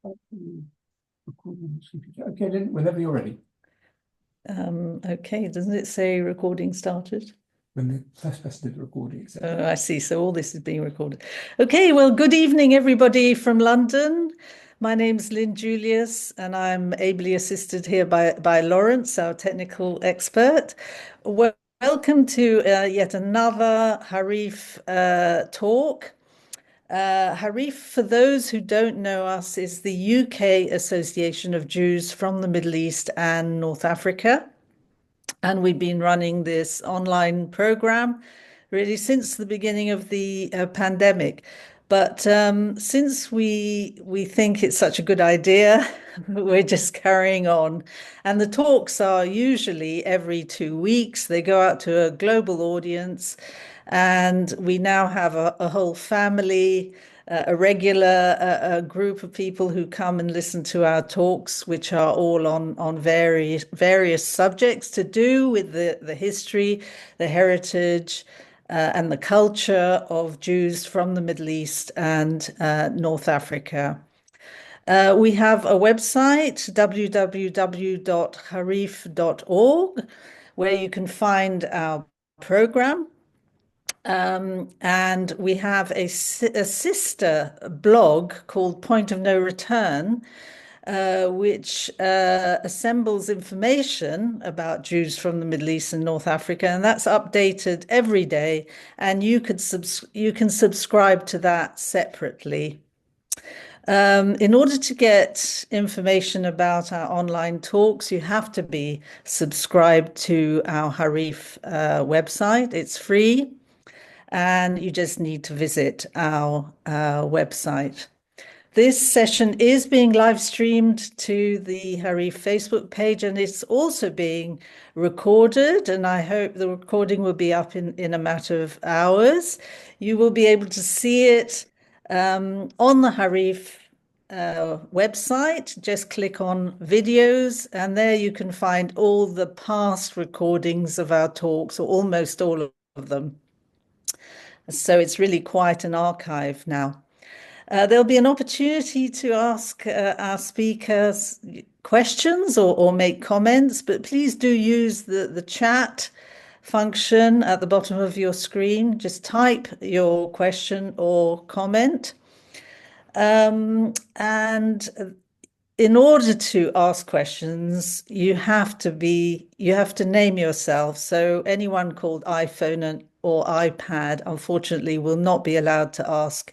Okay, then, whenever you're ready. Okay, doesn't it say recording started? When the first person did the recording, etc. I see. So all this is being recorded. Okay, well, good evening, everybody from London. My name's Lynn Julius, and I'm ably assisted here by Lawrence, our technical expert. Welcome to yet another Harif talk. Harif, for those who don't know us, is the UK Association of Jews from the Middle East and North Africa. And we've been running this online program really since the beginning of the pandemic. But since we think it's such a good idea, we're just carrying on. And the talks are usually every 2 weeks. They go out to a global audience. And we now have a whole family, a regular group of people who come and listen to our talks, which are all on various subjects to do with the history, the heritage, and the culture of Jews from the Middle East and North Africa. We have a website, www.harif.org, where you can find our program. And we have a sister blog called Point of No Return, which assembles information about Jews from the Middle East and North Africa, and that's updated every day. And you can subscribe to that separately. In order to get information about our online talks, you have to be subscribed to our Harif website. It's free. And you just need to visit our website. This session is being live streamed to the Harif Facebook page, and it's also being recorded, and I hope the recording will be up in a matter of hours. You will be able to see it on the Harif website. Just click on videos, and there you can find all the past recordings of our talks, or almost all of them. So it's really quite an archive now. There'll be an opportunity to ask our speakers questions or make comments, but please do use the chat function at the bottom of your screen. Just type your question or comment. And in order to ask questions, you have to name yourself. So anyone called iPhone or iPad, unfortunately, will not be allowed to ask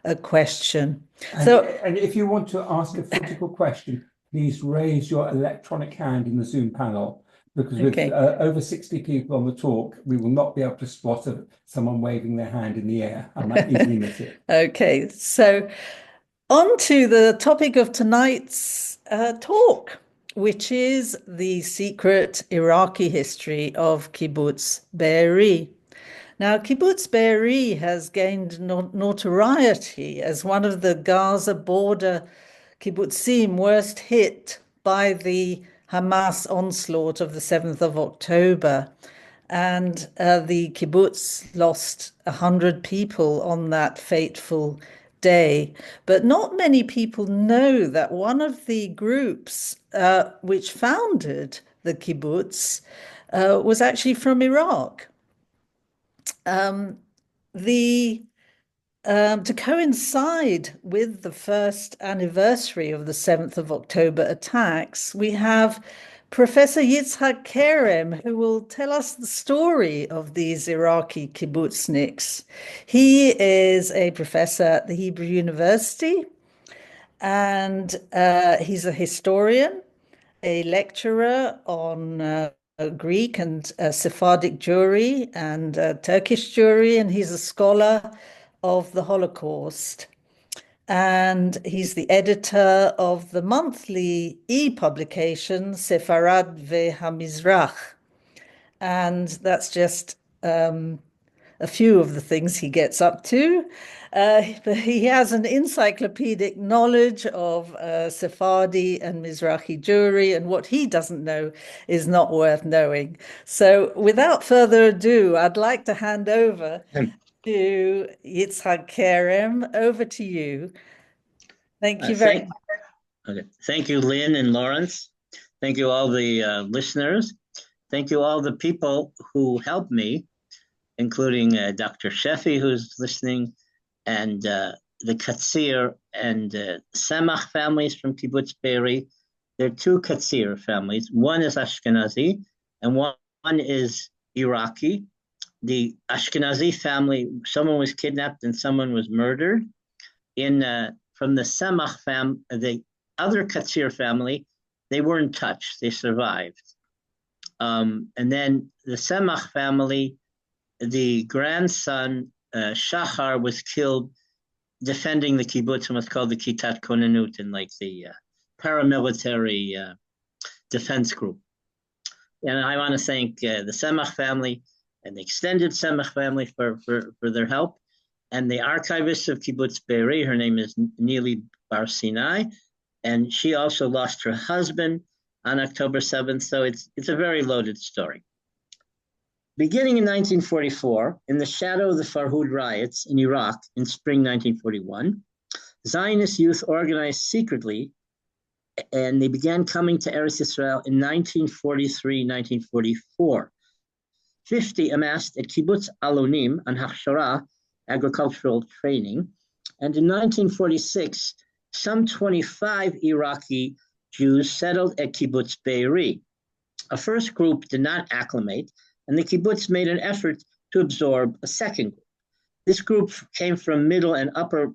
a question. And if you want to ask a physical question, please raise your electronic hand in the Zoom panel, because with over 60 people on the talk, we will not be able to spot someone waving their hand in the air. I might easily miss it. Okay, so on to the topic of tonight's talk, which is the secret Iraqi history of Kibbutz Be'eri. Now, Kibbutz Be'eri has gained notoriety as one of the Gaza border kibbutzim worst hit by the Hamas onslaught of the 7th of October. And the kibbutz lost 100 people on that fateful day. But not many people know that one of the groups which founded the kibbutz was actually from Iraq. To coincide with the first anniversary of the 7th of October attacks, we have Professor Yitzchak Kerem, who will tell us the story of these Iraqi kibbutzniks. He is a professor at the Hebrew University, and he's a historian, a lecturer on Greek and Sephardic Jewry and Turkish Jewry, and he's a scholar of the Holocaust. And he's the editor of the monthly e-publication Sefarad veHamizrach. And that's just a few of the things he gets up to. But he has an encyclopedic knowledge of Sephardi and Mizrahi Jewry, and what he doesn't know is not worth knowing. So without further ado, I'd like to hand over to Yitzchak Kerem. Over to you. Thank you very much. Okay. Thank you, Lynn and Lawrence. Thank you, all the listeners. Thank you, all the people who helped me, including Dr. Sheffy, who's listening, and the Katsir and Semach families from Kibbutz Be'eri. There are two Katsir families. One is Ashkenazi, and one is Iraqi. The Ashkenazi family, someone was kidnapped and someone was murdered. From the Semach family, the other Katsir family, they weren't touched, they survived. And then the Semach family, the grandson, Shahar, was killed defending the kibbutz and what's called the Kitat Konanut, in like the paramilitary defense group. And I want to thank the Semach family and the extended Semach family for their help. And the archivist of Kibbutz Be'eri, her name is Neely Bar Sinai, and she also lost her husband on October 7th. So it's a very loaded story. Beginning in 1944, in the shadow of the Farhud riots in Iraq in spring 1941, Zionist youth organized secretly, and they began coming to Eretz Yisrael in 1943-1944. 50 amassed at Kibbutz Alonim on Hachshara, agricultural training, and in 1946, some 25 Iraqi Jews settled at Kibbutz Be'eri. A first group did not acclimate, and the kibbutz made an effort to absorb a second group. This group came from middle and upper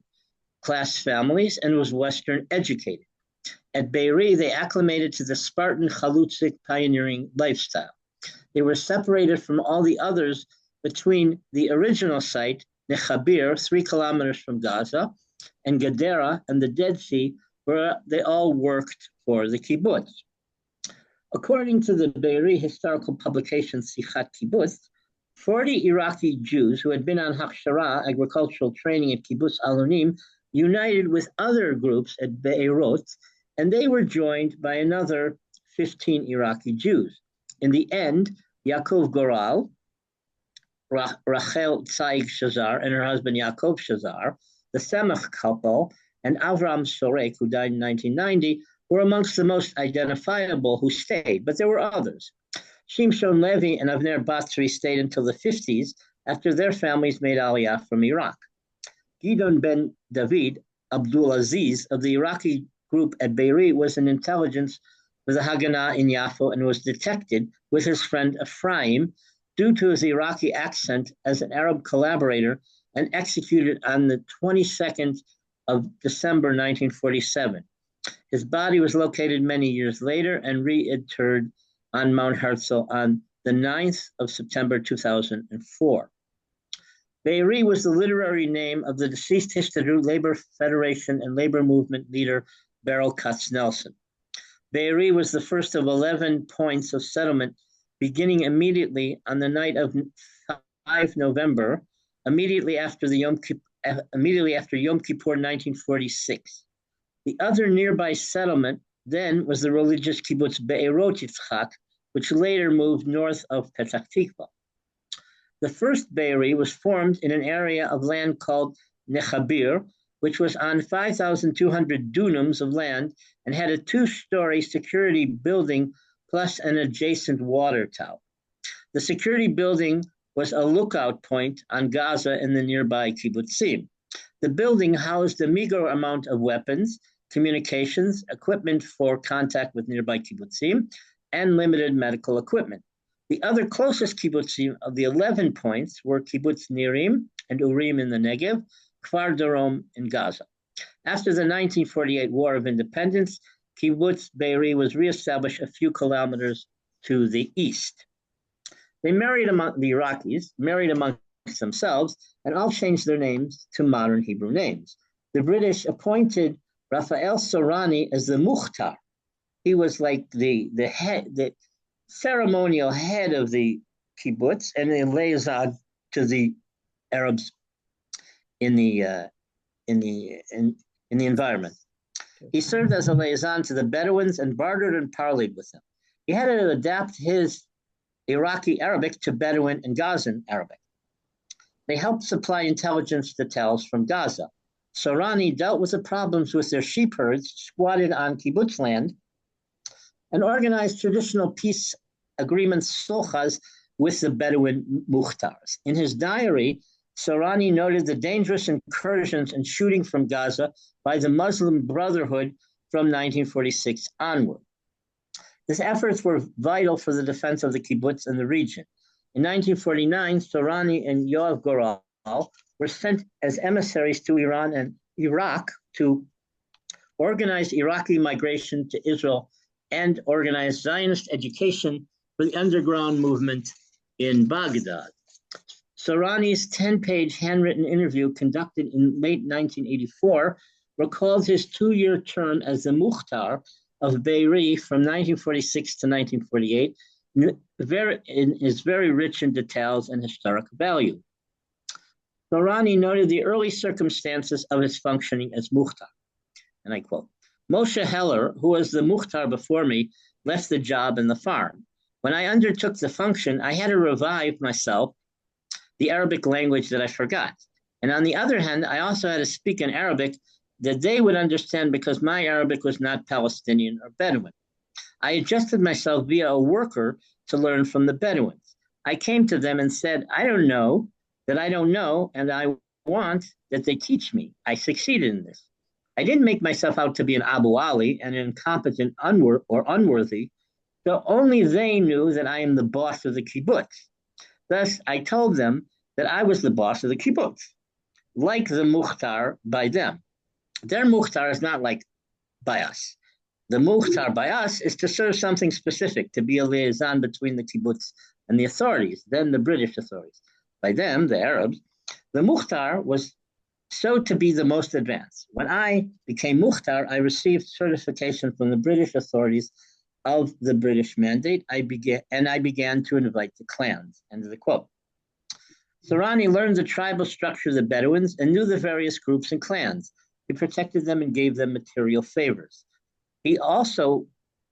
class families and was Western educated. At Be'eri, they acclimated to the Spartan Chalutzik pioneering lifestyle. They were separated from all the others between the original site, Nechabir, 3 kilometers from Gaza, and Gadara and the Dead Sea, where they all worked for the kibbutz. According to the Be'eri historical publication Sichat Kibbutz, 40 Iraqi Jews who had been on Hachshara, agricultural training at Kibbutz Alonim, united with other groups at Be'erot, and they were joined by another 15 Iraqi Jews. In the end, Yaakov Goral, Rachel Cohen Shazar, and her husband Yaakov Shazar, the Semach couple, and Avram Sorek, who died in 1990, were amongst the most identifiable who stayed, but there were others. Shimshon Levi and Avner Batri stayed until the 50s after their families made Aliyah from Iraq. Gidon ben David Abdulaziz of the Iraqi group at Be'eri was in intelligence with the Haganah in Yaffo and was detected with his friend Ephraim due to his Iraqi accent as an Arab collaborator and executed on the 22nd of December 1947. His body was located many years later and reinterred on Mount Herzl on the 9th of September 2004. Be'eri was the literary name of the deceased Histadrut Labor Federation and Labor Movement leader Beryl Katz-Nelson. Be'eri was the first of 11 points of settlement beginning immediately on the night of 5 November, immediately after Yom Kippur 1946. The other nearby settlement then was the religious kibbutz Be'erot Yitzchak, which later moved north of Petach Tikva. The first Be'eri was formed in an area of land called Nechabir, which was on 5,200 dunams of land and had a 2-story security building plus an adjacent water tower. The security building was a lookout point on Gaza and the nearby kibbutzim. The building housed a meager amount of weapons, communications, equipment for contact with nearby kibbutzim, and limited medical equipment. The other closest kibbutzim of the 11 points were Kibbutz Nirim and Urim in the Negev, Kfar Darom in Gaza. After the 1948 War of Independence, Kibbutz Be'eri was reestablished a few kilometers to the east. They married among the Iraqis, married amongst themselves, and all changed their names to modern Hebrew names. The British appointed Raphael Sorani as the Mukhtar. He was like the head, the ceremonial head of the kibbutz and the liaison to the Arabs in the environment. He served as a liaison to the Bedouins and bartered and parleyed with them. He had to adapt his Iraqi Arabic to Bedouin and Gazan Arabic. They helped supply intelligence details from Gaza. Sorani dealt with the problems with their sheep herds squatted on kibbutz land and organized traditional peace agreements sulhas with the Bedouin Mukhtars. In his diary, Sorani noted the dangerous incursions and shooting from Gaza by the Muslim Brotherhood from 1946 onward. His efforts were vital for the defense of the kibbutz and the region. In 1949, Sorani and Yoav Goral were sent as emissaries to Iran and Iraq to organize Iraqi migration to Israel and organize Zionist education for the underground movement in Baghdad. Sorani's 10-page handwritten interview conducted in late 1984 recalls his 2-year term as the Mukhtar of Be'eri from 1946 to 1948, is very rich in details and historic value. Sorani noted the early circumstances of his functioning as Mukhtar, and I quote, Moshe Heller, who was the Mukhtar before me, left the job in the farm. When I undertook the function, I had to revive myself the Arabic language that I forgot. And on the other hand, I also had to speak in Arabic that they would understand because my Arabic was not Palestinian or Bedouin. I adjusted myself via a worker to learn from the Bedouins. I came to them and said, I don't know that I don't know, and I want that they teach me. I succeeded in this. I didn't make myself out to be an Abu Ali, an incompetent or unworthy, so only they knew that I am the boss of the kibbutz. Thus, I told them that I was the boss of the kibbutz, like the Mukhtar by them. Their Mukhtar is not like by us. The Mukhtar by us is to serve something specific, to be a liaison between the kibbutz and the authorities, then the British authorities. By them, the Arabs, the Mukhtar was so to be the most advanced. When I became Mukhtar, I received certification from the British authorities of the British mandate. I began to invite the clans. End of the quote. Sorani learned the tribal structure of the Bedouins and knew the various groups and clans. He protected them and gave them material favors. They also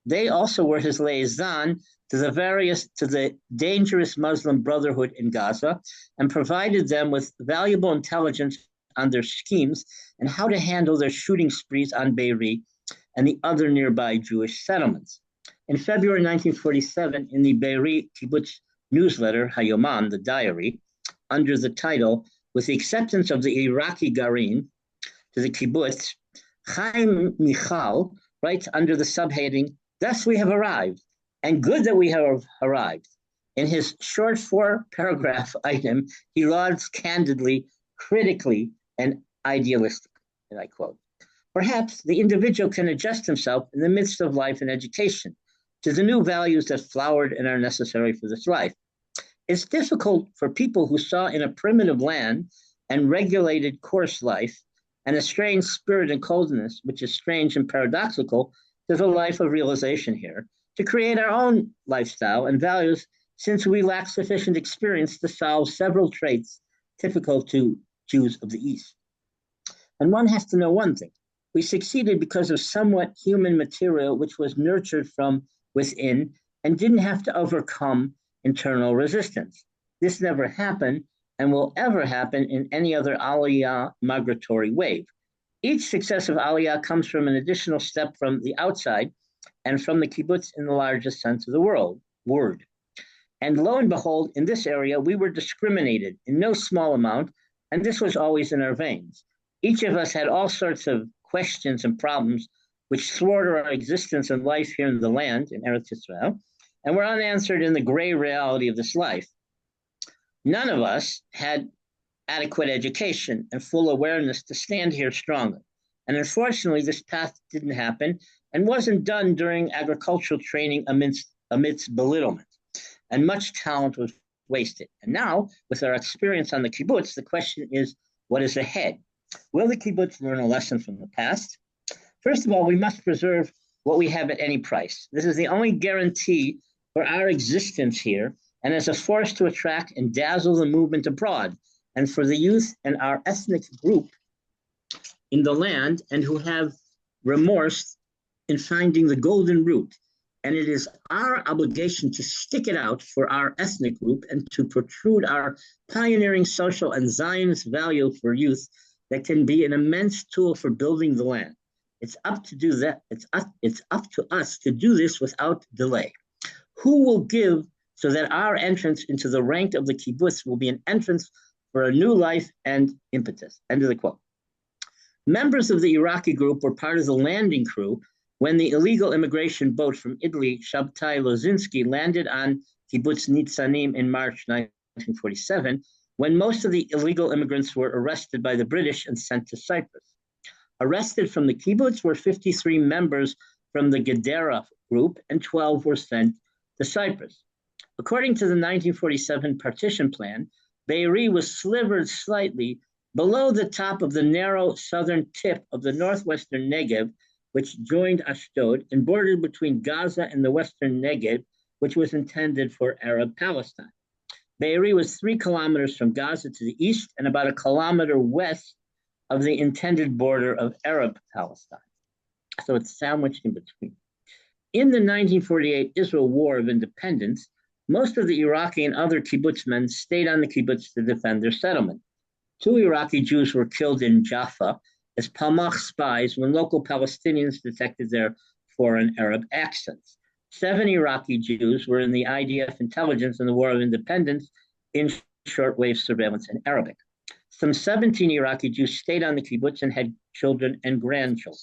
were his liaison to the dangerous Muslim Brotherhood in Gaza and provided them with valuable intelligence on their schemes and how to handle their shooting sprees on Be'eri and the other nearby Jewish settlements. In February 1947, in the Be'eri kibbutz newsletter, Hayoman, the diary, under the title, with the acceptance of the Iraqi Garin to the kibbutz, Chaim Michal writes under the subheading, thus we have arrived, and good that we have arrived. In his short 4-paragraph item, he lauds candidly, critically, and idealistically, and I quote, perhaps the individual can adjust himself in the midst of life and education to the new values that flowered and are necessary for this life. It's difficult for people who saw in a primitive land and regulated coarse life and a strange spirit and coldness, which is strange and paradoxical to the life of realization here, to create our own lifestyle and values since we lack sufficient experience to solve several traits typical to Jews of the East. And one has to know one thing. We succeeded because of somewhat human material which was nurtured from within and didn't have to overcome internal resistance. This never happened and will ever happen in any other Aliyah migratory wave. Each successive Aliyah comes from an additional step from the outside and from the kibbutz in the largest sense of the word. And lo and behold, in this area, we were discriminated in no small amount, and this was always in our veins. Each of us had all sorts of questions and problems which thwarted our existence and life here in the land, in Eretz Yisrael, and were unanswered in the gray reality of this life. None of us had adequate education and full awareness to stand here stronger. And unfortunately, this path didn't happen and wasn't done during agricultural training amidst belittlement. And much talent was wasted. And now, with our experience on the kibbutz, the question is, what is ahead? Will the kibbutz learn a lesson from the past? First of all, we must preserve what we have at any price. This is the only guarantee for our existence here and as a force to attract and dazzle the movement abroad and for the youth and our ethnic group in the land and who have remorse in finding the golden root. And it is our obligation to stick it out for our ethnic group and to protrude our pioneering social and Zionist value for youth that can be an immense tool for building the land. It's up to do that. It's up to us to do this without delay. Who will give so that our entrance into the rank of the kibbutz will be an entrance for a new life and impetus? End of the quote. Members of the Iraqi group were part of the landing crew when the illegal immigration boat from Italy, Shabtai Lozinski, landed on Kibbutz Nitzanim in March 1947, when most of the illegal immigrants were arrested by the British and sent to Cyprus. Arrested from the kibbutz were 53 members from the Gedera group, and 12 were sent to Cyprus. According to the 1947 partition plan, Be'eri was slivered slightly below the top of the narrow southern tip of the northwestern Negev, which joined Ashdod and bordered between Gaza and the western Negev, which was intended for Arab Palestine. Be'eri was 3 kilometers from Gaza to the east and about a kilometer west of the intended border of Arab Palestine. So it's sandwiched in between. In the 1948 Israel War of Independence, most of the Iraqi and other kibbutzmen stayed on the kibbutz to defend their settlement. 2 Iraqi Jews were killed in Jaffa as Palmach spies when local Palestinians detected their foreign Arab accents. 7 Iraqi Jews were in the IDF intelligence in the War of Independence in shortwave surveillance in Arabic. Some 17 Iraqi Jews stayed on the kibbutz and had children and grandchildren.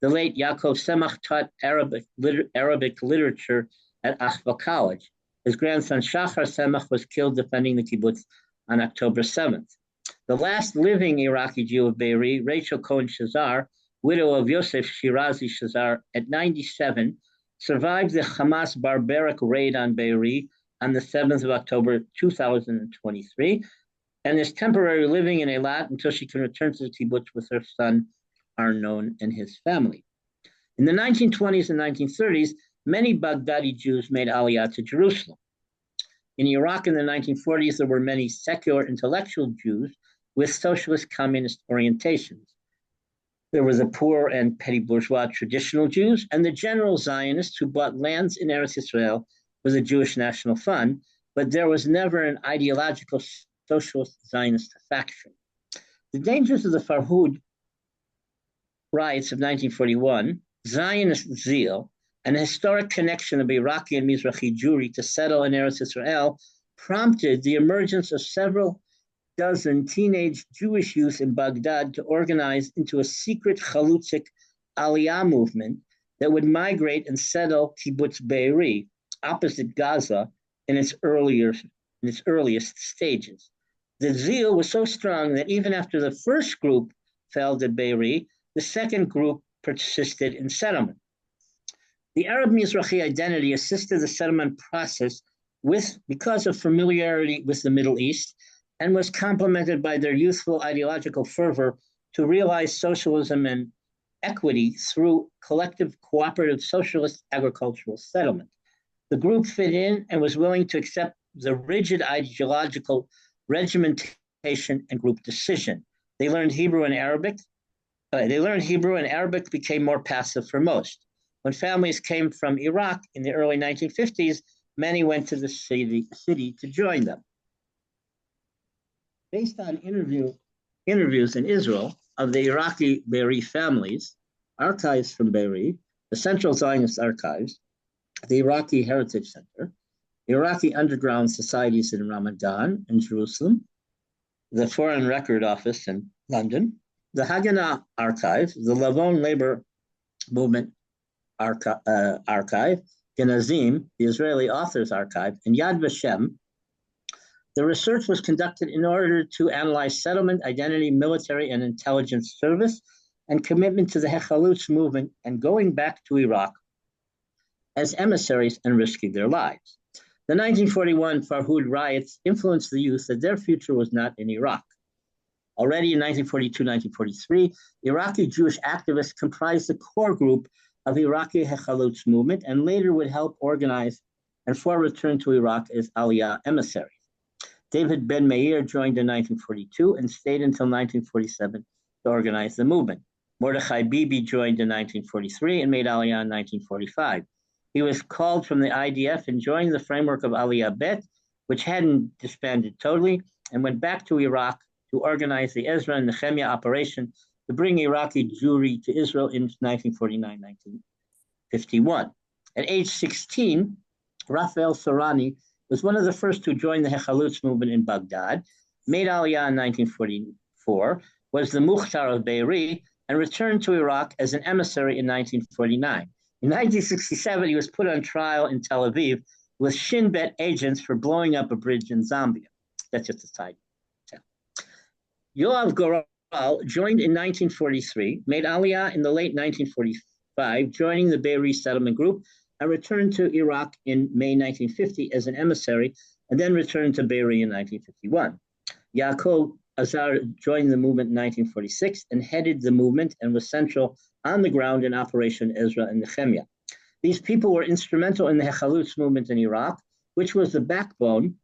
The late Yaakov Semach taught Arabic literature at Achva College. His grandson Shahar Semach was killed defending the kibbutz on October 7th. The last living Iraqi Jew of Be'eri, Rachel Cohen Shazar, widow of Yosef Shirazi Shazar, at 97, survived the Hamas barbaric raid on Be'eri on the 7th of October 2023, and is temporarily living in Eilat until she can return to the kibbutz with her son Arnon and his family. In the 1920s and 1930s, many Baghdadi Jews made Aliyah to Jerusalem. In Iraq in the 1940s, there were many secular intellectual Jews with socialist communist orientations. There were the poor and petty bourgeois traditional Jews and the general Zionists who bought lands in Eretz Israel for the Jewish National Fund, but there was never an ideological socialist Zionist faction. The dangers of the Farhud riots of 1941, Zionist zeal, and a historic connection of Iraqi and Mizrahi Jewry to settle in Eretz Israel prompted the emergence of several dozen teenage Jewish youth in Baghdad to organize into a secret Chalutzik Aliyah movement that would migrate and settle Kibbutz Be'eri, opposite Gaza, in its earliest stages. The zeal was so strong that even after the first group failed at Be'eri, the second group persisted in settlement. The Arab Mizrahi identity assisted the settlement process because of familiarity with the Middle East, and was complemented by their youthful ideological fervor to realize socialism and equity through collective cooperative socialist agricultural settlement. The group fit in and was willing to accept the rigid ideological regimentation and group decision. They learned Hebrew and Arabic. And Arabic became more passive for most. When families came from Iraq in the early 1950s, many went to the city to join them. Based on interviews in Israel of the Iraqi Be'eri families, archives from Be'eri, the Central Zionist Archives, the Iraqi Heritage Center, the Iraqi Underground Societies in Ramadan and Jerusalem, the Foreign Record Office in London, the Haganah Archive, the Lavon Labor Movement Archive, Genazim, the Israeli Authors Archive, and Yad Vashem. The research was conducted in order to analyze settlement, identity, military, and intelligence service, and commitment to the Hechalutz movement and going back to Iraq as emissaries and risking their lives. The 1941 Farhud riots influenced the youth that their future was not in Iraq. Already in 1942-1943, Iraqi Jewish activists comprised the core group of Iraqi Hechalutz movement and later would help organize and for return to Iraq as Aliyah emissaries. David Ben Meir joined in 1942 and stayed until 1947 to organize the movement. Mordechai Bibi joined in 1943 and made Aliyah in 1945. He was called from the IDF and joined the framework of Aliyah Bet, which hadn't disbanded totally, and went back to Iraq to organize the Ezra and Nehemiah operation to bring Iraqi Jewry to Israel in 1949-1951. At age 16, Raphael Sorani was one of the first to join the Hechalutz movement in Baghdad, made Aliyah in 1944, was the Mukhtar of Be'eri, and returned to Iraq as an emissary in 1949. In 1967, he was put on trial in Tel Aviv with Shin Bet agents for blowing up a bridge in Zambia. That's just a side tale. Yoav Goral joined in 1943, made Aliyah in the late 1945, joining the Be'eri settlement group, and returned to Iraq in May 1950 as an emissary, and then returned to Be'eri in 1951. Yaakov Shazar joined the movement in 1946 and headed the movement and was central on the ground in Operation Ezra and Nehemiah. These people were instrumental in the Hechalutz movement in Iraq, which was the backbone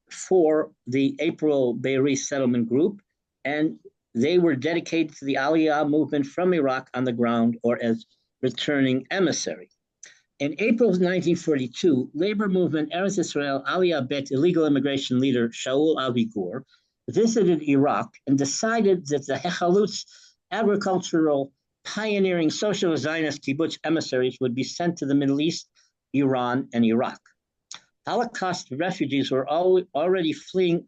for the April Be'eri settlement group, and they were dedicated to the Aliyah movement from Iraq on the ground or as returning emissary. In April 1942, labor movement Eretz Israel Aliyah Bet illegal immigration leader Shaul Avigur visited Iraq and decided that the Hechalutz agricultural pioneering socialist Zionist kibbutz emissaries would be sent to the Middle East, Iran, and Iraq. Holocaust refugees were already fleeing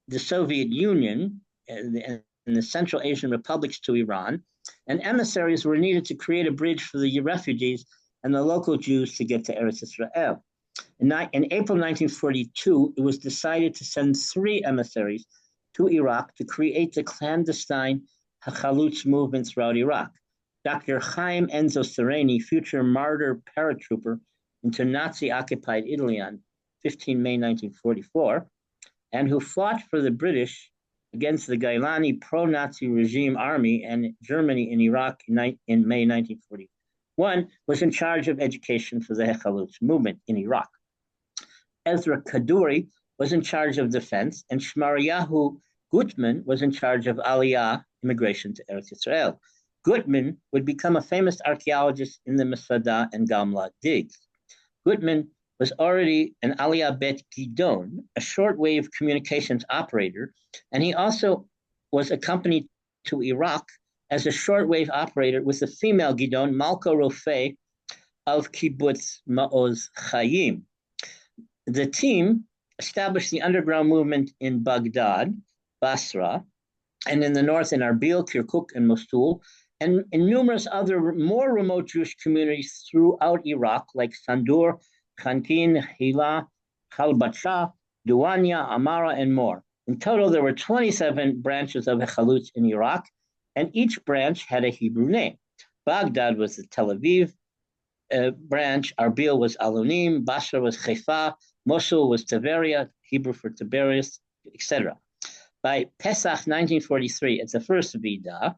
the Soviet Union and the Central Asian republics to Iran, and emissaries were needed to create a bridge for the refugees and the local Jews to get to Eretz Israel. In April 1942, it was decided to send 3 emissaries to Iraq to create the clandestine Hechalutz movement throughout Iraq. Dr. Chaim Enzo Sereni, future martyr paratrooper into Nazi-occupied Italy on 15 May 1944, and who fought for the British against the Gailani pro-Nazi regime army and Germany in Iraq in May 1941, was in charge of education for the Hechalutz movement in Iraq. Ezra Kaduri was in charge of defense, and Shmariyahu Gutman was in charge of Aliyah, immigration to Eretz Israel. Gutman would become a famous archaeologist in the Masada and Gamla digs. Gutman was already an Aliyah Bet Gidon, a shortwave communications operator, and he also was accompanied to Iraq as a shortwave operator with the female Gidon, Malka Rofei of Kibbutz Ma'oz Chaim. The team established the underground movement in Baghdad, Basra, and in the north in Arbil, Kirkuk, and Mosul, and in numerous other more remote Jewish communities throughout Iraq, like Sandur, Khankin, Hila, Khalbacha, Duwanya, Amara, and more. In total, there were 27 branches of Hechalutz in Iraq, and each branch had a Hebrew name. Baghdad was the Tel Aviv branch, Arbil was Alunim, Basra was Haifa, Mosul was Tiberia, Hebrew for Tiberias, etc. By Pesach 1943, at the first Vidah,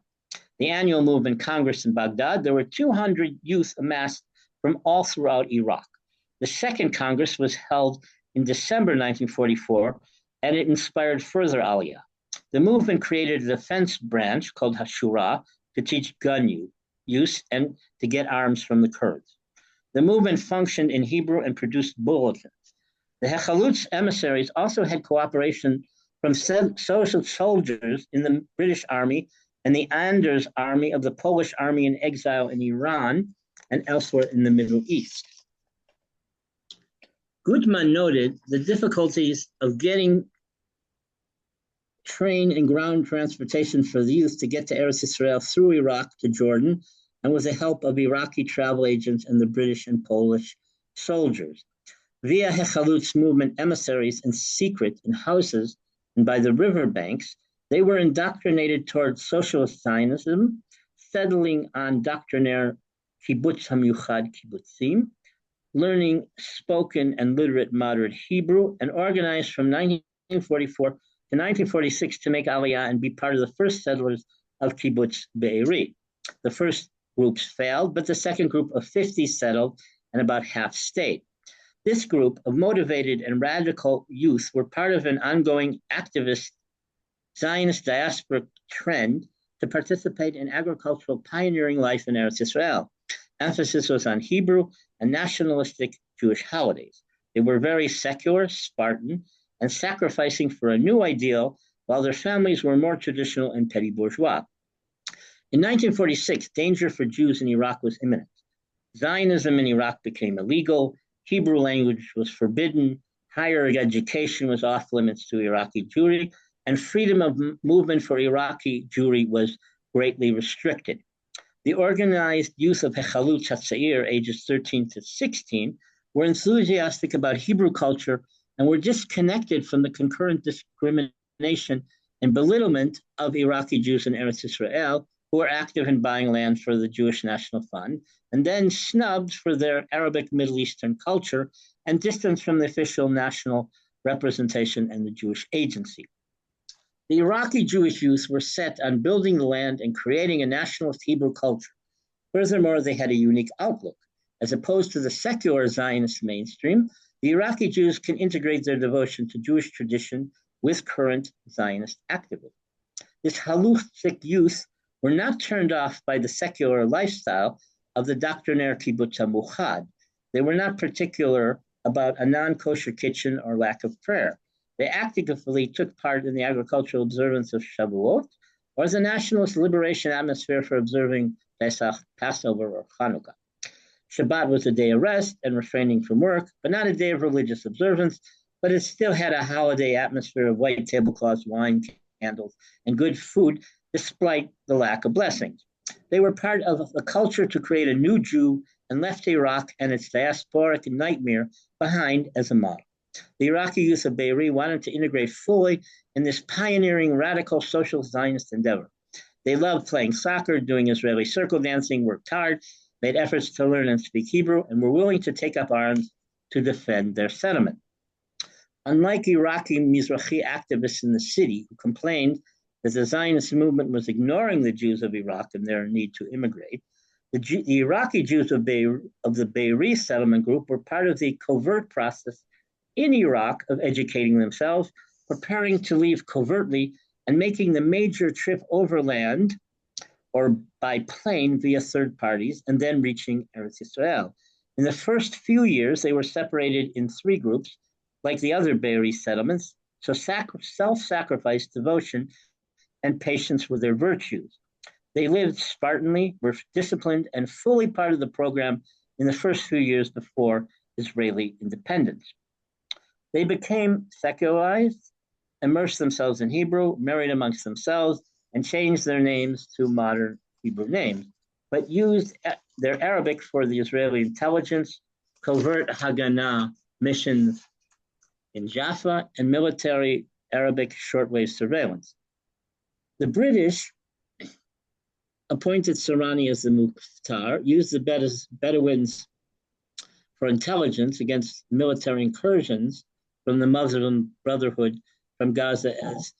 the annual movement Congress in Baghdad, there were 200 youth amassed from all throughout Iraq. The second Congress was held in December 1944, and it inspired further Aliyah. The movement created a defense branch called Hashura to teach gun use and to get arms from the Kurds. The movement functioned in Hebrew and produced bulletins. The Hechalutz emissaries also had cooperation from social soldiers in the British Army and the Anders Army of the Polish Army in exile in Iran and elsewhere in the Middle East. Gutman noted the difficulties of getting train and ground transportation for the youth to get to Eretz Israel through Iraq to Jordan, and with the help of Iraqi travel agents and the British and Polish soldiers. Via Hechalutz movement emissaries in secret in houses and by the riverbanks, they were indoctrinated towards socialist Zionism, settling on doctrinaire kibbutz hamyuchad kibbutzim, learning spoken and literate moderate Hebrew, and organized from 1944 to 1946 to make Aliyah and be part of the first settlers of Kibbutz Be'eri. The first groups failed, but the second group of 50 settled and about half stayed. This group of motivated and radical youth were part of an ongoing activist Zionist diaspora trend to participate in agricultural pioneering life in Eretz Israel. Emphasis was on Hebrew and nationalistic Jewish holidays. They were very secular, Spartan, and sacrificing for a new ideal while their families were more traditional and petty bourgeois. In 1946, danger for Jews in Iraq was imminent. Zionism in Iraq became illegal, Hebrew language was forbidden, higher education was off limits to Iraqi Jewry, and freedom of movement for Iraqi Jewry was greatly restricted. The organized youth of Hechalut Hatzair, ages 13 to 16, were enthusiastic about Hebrew culture and were disconnected from the concurrent discrimination and belittlement of Iraqi Jews in Eretz Israel, who were active in buying land for the Jewish National Fund, and then snubbed for their Arabic Middle Eastern culture and distanced from the official national representation and the Jewish agency. The Iraqi Jewish youth were set on building the land and creating a nationalist Hebrew culture. Furthermore, they had a unique outlook. As opposed to the secular Zionist mainstream, the Iraqi Jews can integrate their devotion to Jewish tradition with current Zionist activism. This halachtic youth were not turned off by the secular lifestyle of the doctrinaire kibbutz hamuchad. They were not particular about a non-kosher kitchen or lack of prayer. They actively took part in the agricultural observance of Shavuot or the nationalist liberation atmosphere for observing Pesach, Passover, or Hanukkah. Shabbat was a day of rest and refraining from work, but not a day of religious observance, but it still had a holiday atmosphere of white tablecloths, wine, candles, and good food, despite the lack of blessings. They were part of a culture to create a new Jew and left Iraq and its diasporic nightmare behind as a model. The Iraqi youth of Be'eri wanted to integrate fully in this pioneering radical social Zionist endeavor. They loved playing soccer, doing Israeli circle dancing, worked hard, made efforts to learn and speak Hebrew, and were willing to take up arms to defend their sentiment. Unlike Iraqi Mizrahi activists in the city who complained that the Zionist movement was ignoring the Jews of Iraq and their need to immigrate, the Iraqi Jews of the Be'eri settlement group were part of the covert process in Iraq of educating themselves, preparing to leave covertly, and making the major trip overland or by plane via third parties, and then reaching Eretz Israel. In the first few years, they were separated in three groups, like the other Be'eri settlements, so self-sacrifice, devotion, and patience were their virtues. They lived Spartanly, were disciplined, and fully part of the program in the first few years before Israeli independence. They became secularized, immersed themselves in Hebrew, married amongst themselves, and changed their names to modern Hebrew names, but used their Arabic for the Israeli intelligence, covert Haganah missions in Jaffa, and military Arabic shortwave surveillance. The British appointed Sorani as the Mukhtar, used the Bedouins for intelligence against military incursions from the Muslim Brotherhood from Gaza as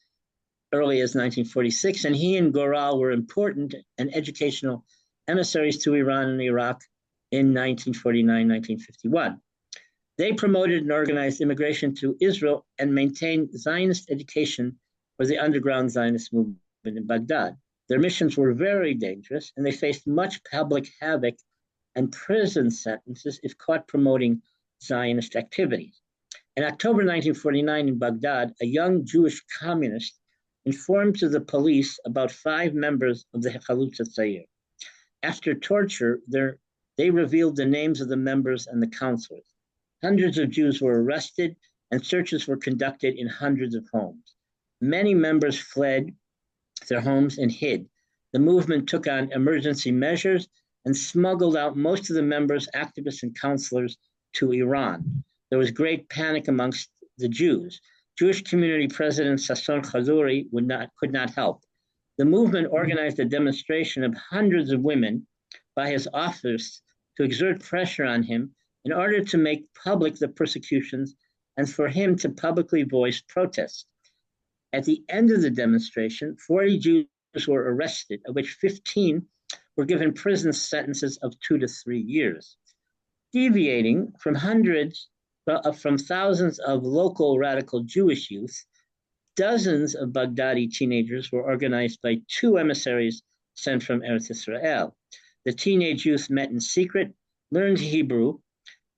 early as 1946, and he and Goral were important and educational emissaries to Iran and Iraq in 1949-1951. They promoted and organized immigration to Israel and maintained Zionist education for the underground Zionist movement in Baghdad. Their missions were very dangerous, and they faced much public havoc and prison sentences if caught promoting Zionist activities. In October 1949 in Baghdad, a young Jewish communist informed to the police about 5 members of the Hechalut Hatzair. After torture, they revealed the names of the members and the counselors. Hundreds of Jews were arrested, and searches were conducted in hundreds of homes. Many members fled their homes and hid. The movement took on emergency measures and smuggled out most of the members, activists, and counselors to Iran. There was great panic amongst the Jews. Jewish community president Sasson Chazuri could not help. The movement organized a demonstration of hundreds of women by his office to exert pressure on him in order to make public the persecutions and for him to publicly voice protest. At the end of the demonstration, 40 Jews were arrested, of which 15 were given prison sentences of 2 to 3 years. Deviating from thousands of local radical Jewish youth, dozens of Baghdadi teenagers were organized by 2 emissaries sent from Eretz Israel. The teenage youth met in secret, learned Hebrew,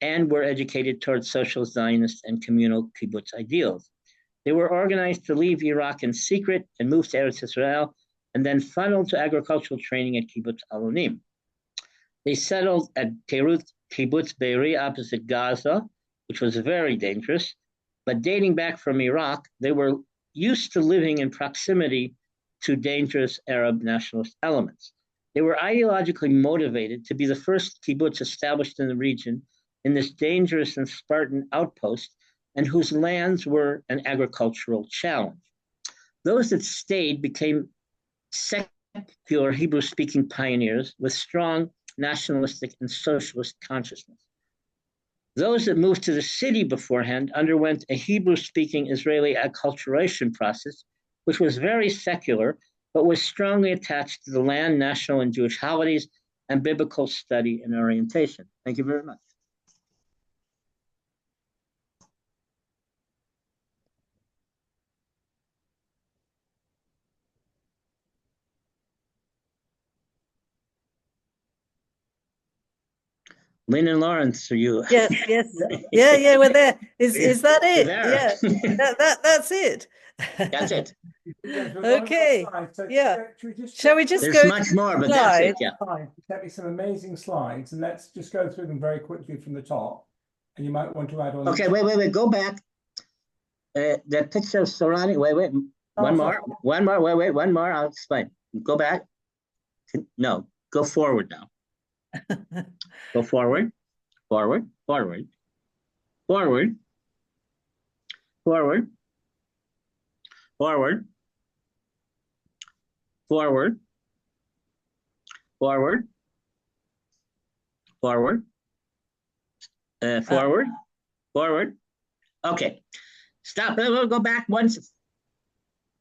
and were educated towards social Zionist and communal kibbutz ideals. They were organized to leave Iraq in secret and move to Eretz Israel, and then funneled to agricultural training at Kibbutz Alonim. They settled at Kibbutz Be'eri opposite Gaza, which was very dangerous. But dating back from Iraq, they were used to living in proximity to dangerous Arab nationalist elements. They were ideologically motivated to be the first kibbutz established in the region in this dangerous and Spartan outpost, and whose lands were an agricultural challenge. Those that stayed became secular Hebrew-speaking pioneers with strong nationalistic and socialist consciousness. Those that moved to the city beforehand underwent a Hebrew-speaking Israeli acculturation process, which was very secular, but was strongly attached to the land, national, and Jewish holidays, and biblical study and orientation. Thank you very much. Lynn and Lawrence, are you? Yes, yeah, we're there. Is that it? Yeah, that's it. That's it. Okay. Yeah. Shall we just There's go? much more, but that's it. Yeah. Sent me some amazing slides, and let's just go through them very quickly from the top. And you might want to add on. Okay, wait. Go back. The picture of Sorani. Wait. One more. I'll explain. Go back. No, go forward now. Go forward. Forward. Okay. Stop. We'll go back once.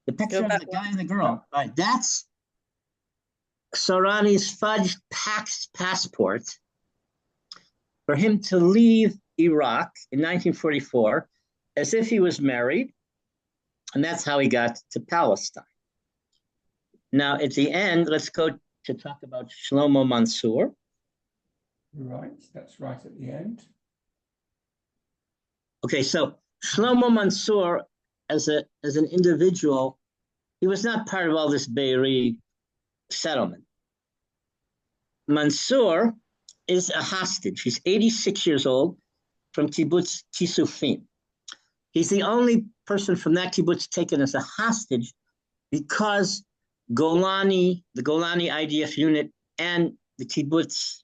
The picture of the guy and the girl. All right, that's Sorani's fudged passport for him to leave Iraq in 1944 as if he was married, and that's how he got to Palestine. Now, at the end, let's go to talk about Shlomo Mansour. Right, that's right at the end. Okay, so Shlomo Mansour, as an individual, he was not part of all this Be'eri settlement. Mansour is a hostage. He's 86 years old from kibbutz Kisufim. He's the only person from that kibbutz taken as a hostage because the Golani IDF unit and the kibbutz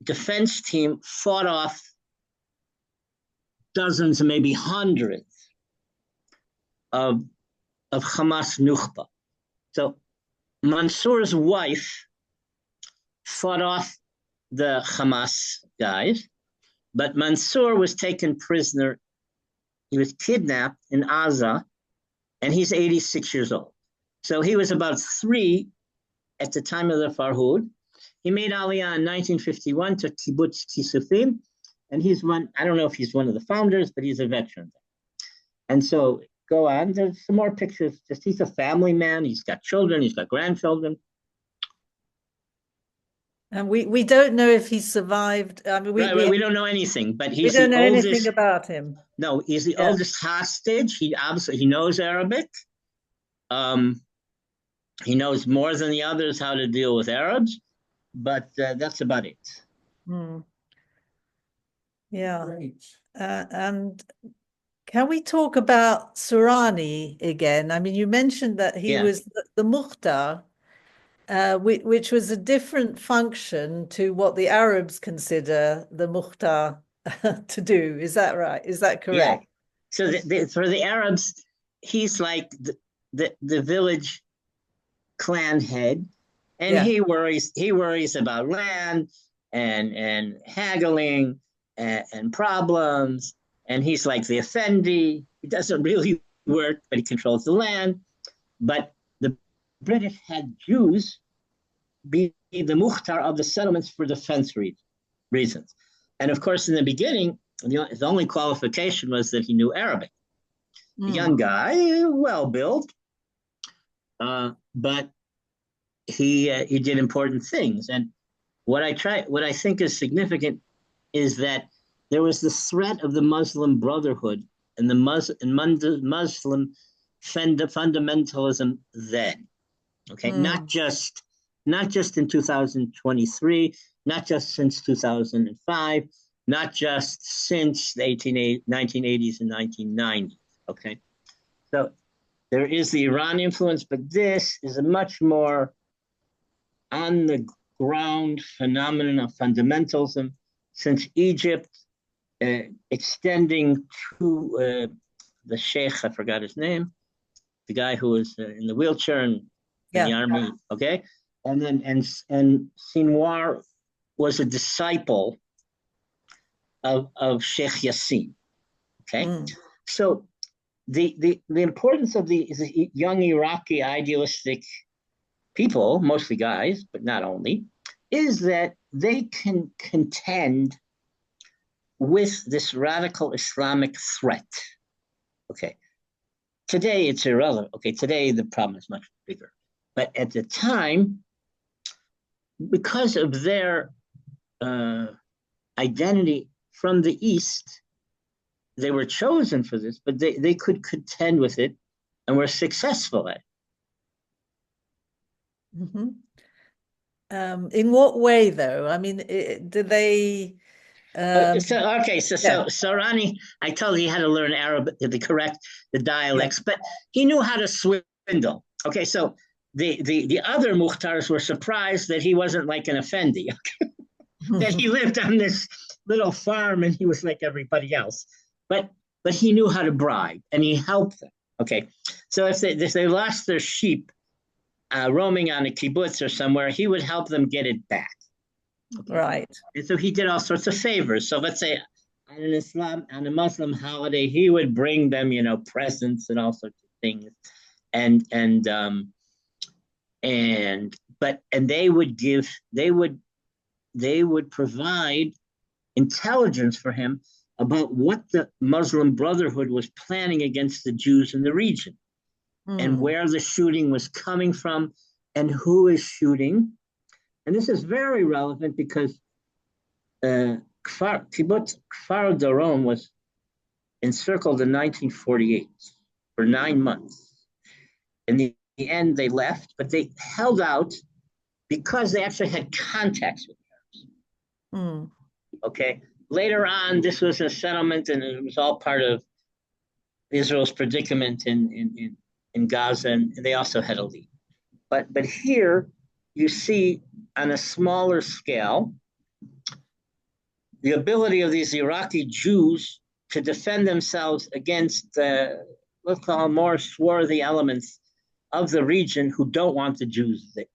defense team fought off dozens, maybe hundreds of Hamas Nukhba. So Mansour's wife fought off the Hamas guys, but Mansour was taken prisoner. He was kidnapped in Gaza, and he's 86 years old. So he was about 3 at the time of the Farhud. He made Aliyah in 1951 to Kibbutz Kisufim, and he's one, I don't know if he's one of the founders, but he's a veteran. And so go on, there's some more pictures. Just he's a family man, he's got children, he's got grandchildren. And we don't know if he survived. I mean, we don't know anything, but he's we don't know oldest, anything about him. No, he's the oldest hostage. He knows Arabic. He knows more than the others how to deal with Arabs, but that's about it. Yeah. Great. And can we talk about Sorani again? I mean, you mentioned that he was the Mukhtar, which was a different function to what the Arabs consider the Mukhtar to do. Is that right? Is that correct? Yeah. So for the Arabs, he's like the village clan head, and he worries about land and haggling and problems, and he's like the Effendi. He doesn't really work, but he controls the land. But the British had Jews be the Mukhtar of the settlements for defense reasons. And of course, in the beginning, his only qualification was that he knew Arabic. A young guy, well built, but he did important things. And what I think is significant is that there was the threat of the Muslim Brotherhood in the Muslim fundamentalism then. Okay, not just in 2023, not just since 2005, not just since the 1980s and 1990s. Okay, so there is the Iran influence, but this is a much more on the ground phenomenon of fundamentalism since Egypt, extending to the sheikh, I forgot his name, the guy who was in the wheelchair and in the army, okay? And then and Sinwar was a disciple of Sheikh Yassin, okay? So the importance of the young Iraqi idealistic people, mostly guys, but not only, is that they can contend with this radical Islamic threat. Okay. Today it's irrelevant. Okay, today the problem is much bigger. But at the time, because of their identity from the East, they were chosen for this, but they could contend with it and were successful at it. In what way, though? I mean, do they... So Rani, I told you he had to learn Arabic to correct the dialects, but he knew how to swindle. Okay, so the other Mukhtars were surprised that he wasn't like an Effendi, okay? That he lived on this little farm and he was like everybody else. But he knew how to bribe and he helped them. Okay, so if they lost their sheep roaming on a kibbutz or somewhere, he would help them get it back. Okay. Right. And so he did all sorts of favors. So let's say on a Muslim holiday, he would bring them, presents and all sorts of things. And they would provide intelligence for him about what the Muslim Brotherhood was planning against the Jews in the region, and where the shooting was coming from and who is shooting. And this is very relevant because Kibbutz Kfar Daron was encircled in 1948 for 9 months. In the end, they left, but they held out because they actually had contacts with Arabs. Okay. Later on, this was a settlement, and it was all part of Israel's predicament in Gaza, and they also had a lead. But here you see, on a smaller scale, the ability of these Iraqi Jews to defend themselves against let's call them more swarthy elements of the region who don't want the Jews there.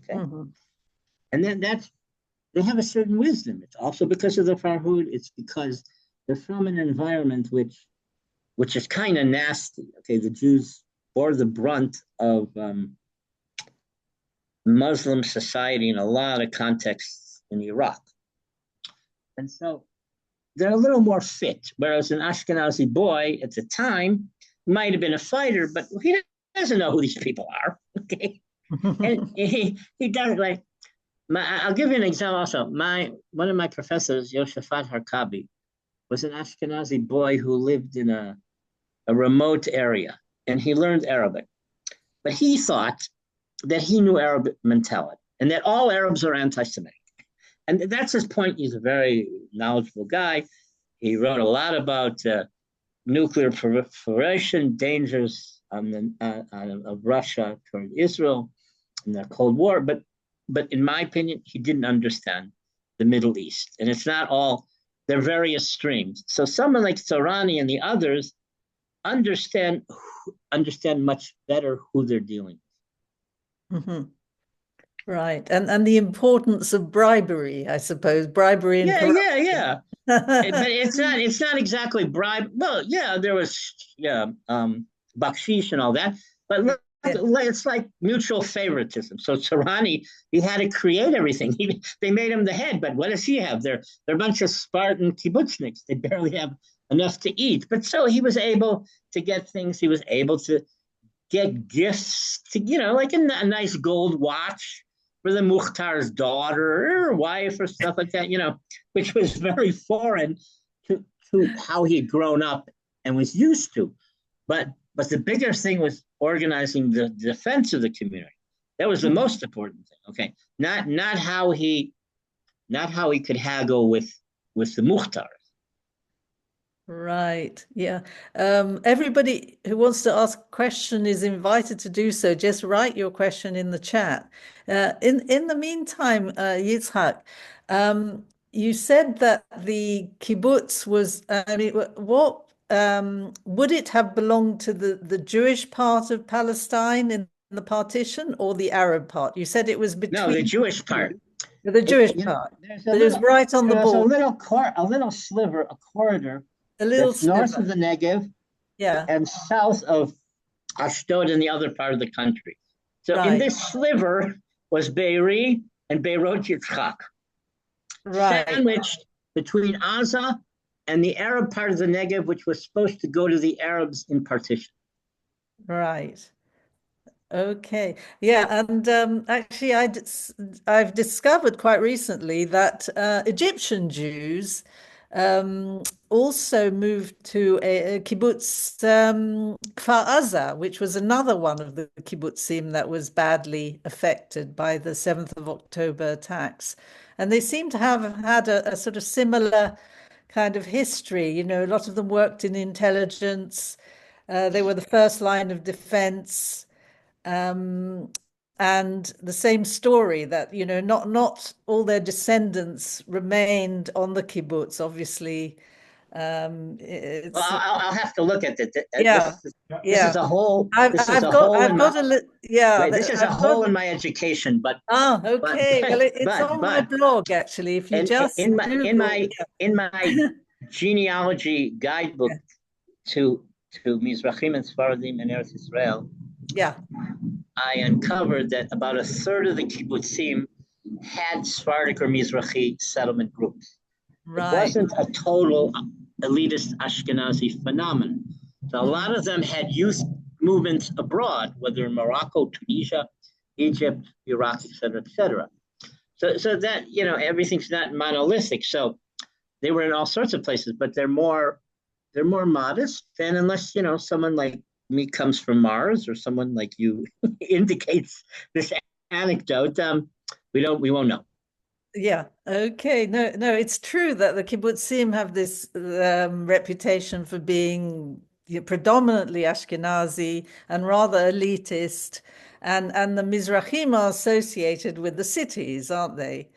Okay, and then they have a certain wisdom. It's also because of the Farhud. It's because they're from an environment which is kind of nasty. Okay, the Jews bore the brunt of Muslim society in a lot of contexts in Iraq. And so they're a little more fit, whereas an Ashkenazi boy at the time might have been a fighter, but he doesn't know who these people are, okay? And he doesn't like, I'll give you an example also. One of my professors, Yoshafat Harkabi, was an Ashkenazi boy who lived in a remote area, and he learned Arabic. But he thought that he knew Arab mentality and that all Arabs are anti-Semitic. And that's his point. He's a very knowledgeable guy. He wrote a lot about nuclear proliferation, dangers of Russia toward Israel in the Cold War. But in my opinion, he didn't understand the Middle East. And it's not all, they're various streams. So someone like Sorani and the others understand much better who they're dealing with. Right, and the importance of bribery, I suppose, bribery and corruption. Yeah. But it's not exactly bribe. Well, yeah, there was bakshish and all that, but it's like mutual favoritism. So Sorani, he had to create everything. They made him the head, but what does he have? They're a bunch of Spartan kibbutzniks. They barely have enough to eat. But so he was able to get things. He was able to get gifts to, like a nice gold watch for the Mukhtar's daughter or wife or stuff like that, which was very foreign to how he had grown up and was used to. But the bigger thing was organizing the defense of the community. That was the most important thing. Okay, not how he could haggle with the Mukhtar. Right. Yeah. Everybody who wants to ask a question is invited to do so. Just write your question in the chat. In the meantime, Yitzchak, you said that the kibbutz was, I mean, what would it have belonged to the Jewish part of Palestine in the partition or the Arab part? You said it was between. No, the Jewish part. The Jewish part. But it was right on the border. A little sliver, a corridor. A little that's north of the Negev, yeah, and south of Ashdod and the other part of the country. So in this sliver was Be'eri and Beirut Yitzchak, sandwiched between Gaza and the Arab part of the Negev, which was supposed to go to the Arabs in partition. Right. Okay. Yeah, and actually, I've discovered quite recently that Egyptian Jews also moved to a kibbutz Kfar Aza, which was another one of the kibbutzim that was badly affected by the 7th of October attacks. And they seem to have had a sort of similar kind of history. You know, a lot of them worked in intelligence. They were the first line of defense. And the same story that, you know, not all their descendants remained on the kibbutz, obviously. Well, I'll have to look at it. Yeah, this is a whole. This is a hole in my education, but okay. Well, it's on my blog actually. If you just in my genealogy guidebook to Mizrachim and Sfaradim in Eretz Israel, I uncovered that about a third of the kibbutzim had Sephardic or Mizrahi settlement groups. Right. It wasn't a total elitist Ashkenazi phenomenon. So a lot of them had youth movements abroad, whether in Morocco, Tunisia, Egypt, Iraq, et cetera. So that, you know, everything's not monolithic. So they were in all sorts of places, but they're more modest. And unless, you know, someone like me comes from Mars or someone like you indicates this anecdote, we won't know. Yeah. Okay. No, it's true that the kibbutzim have this reputation for being predominantly Ashkenazi and rather elitist, and the Mizrahim are associated with the cities, aren't they?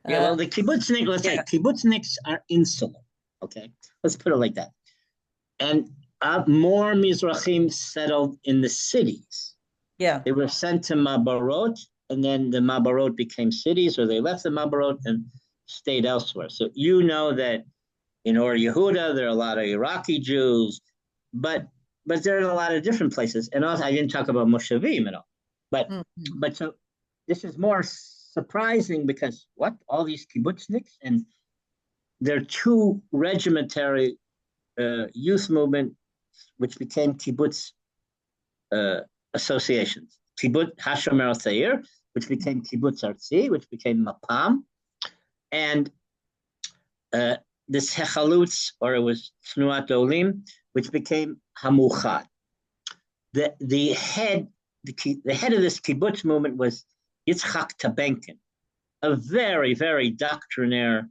Yeah. Well, the kibbutzniks, let's say kibbutzniks are insular. Okay, let's put it like that. And more Mizrahim settled in the cities. Yeah. They were sent to Mabarot, and then the Mabarot became cities, or they left the Mabarot and stayed elsewhere. So you know that in Or Yehuda, there are a lot of Iraqi Jews, but they're in a lot of different places. And also, I didn't talk about Moshavim at all. But so this is more surprising because all these kibbutzniks, and they're two regimentary youth movement which became kibbutz associations. Kibbutz Hashomer al-Tzair, which became Kibbutz Artzi, which became Mapam, and this Hechalutz, or it was Tnuat Olim, which became Hamuchad. The head of this kibbutz movement was Yitzchak Kerem, a very, very doctrinaire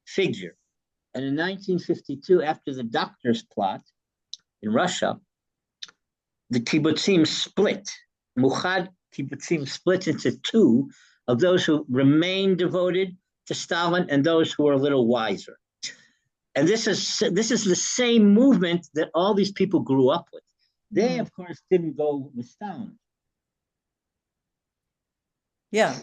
figure. And in 1952, after the doctor's plot in Russia, the kibbutzim split. Muchad kibbutzim split into two, of those who remained devoted to Stalin and those who were a little wiser. And this is the same movement that all these people grew up with. They, of course, didn't go with Stalin. Yeah.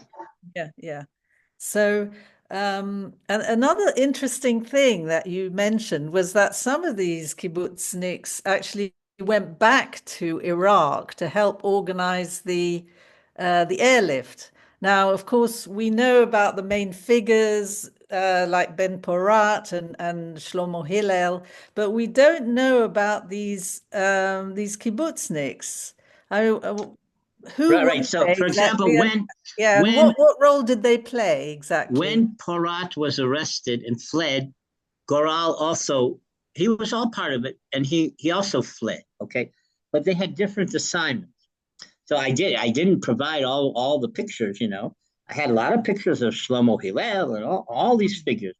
So, and another interesting thing that you mentioned was that some of these kibbutzniks actually went back to Iraq to help organize the airlift. Now, of course, we know about the main figures like Ben Porat and Shlomo Hillel, but we don't know about these kibbutzniks. Right. So, for example, what role did they play exactly? When Porat was arrested and fled, Goral also, he was all part of it, and he also fled, okay? But they had different assignments. So I didn't provide all the pictures, you know. I had a lot of pictures of Shlomo Hillel and all these figures.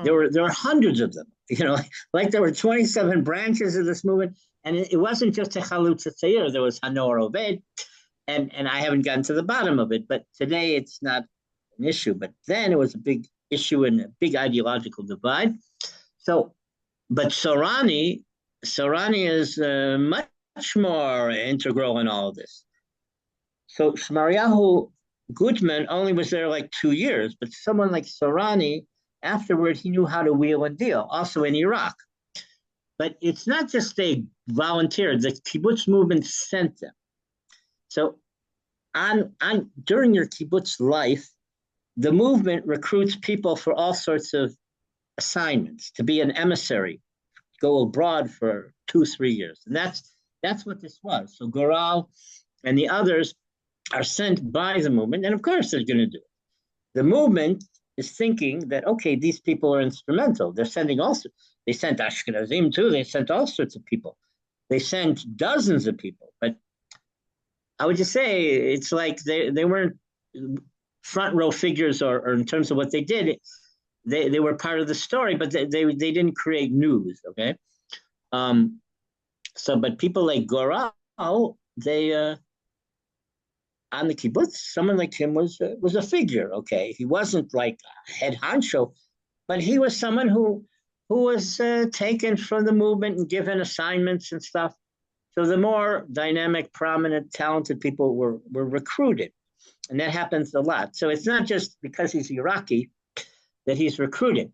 There were hundreds of them, you know, like there were 27 branches of this movement. And it wasn't just a Chalutz Tzayir, there was Hanor Oved, and I haven't gotten to the bottom of it, but today it's not an issue. But then it was a big issue and a big ideological divide. So, but Sorani is much more integral in all of this. So Shmaryahu Gutman only was there like 2 years, but someone like Sorani, afterward, he knew how to wheel and deal, also in Iraq. But it's not just they volunteered, the kibbutz movement sent them. So during your kibbutz life, the movement recruits people for all sorts of assignments, to be an emissary, go abroad for 2-3 years. And that's what this was. So Goral and the others are sent by the movement, and of course they're going to do it. The movement is thinking that, okay, these people are instrumental. They sent Ashkenazim too, they sent all sorts of people. They sent dozens of people, but I would just say it's like they weren't front row figures or in terms of what they did. They were part of the story, but they didn't create news, okay? But people like Goral, they on the kibbutz, someone like him was a figure, okay? He wasn't like a head honcho, but he was someone who was taken from the movement and given assignments and stuff. So the more dynamic, prominent, talented people were recruited. And that happens a lot. So it's not just because he's Iraqi that he's recruited.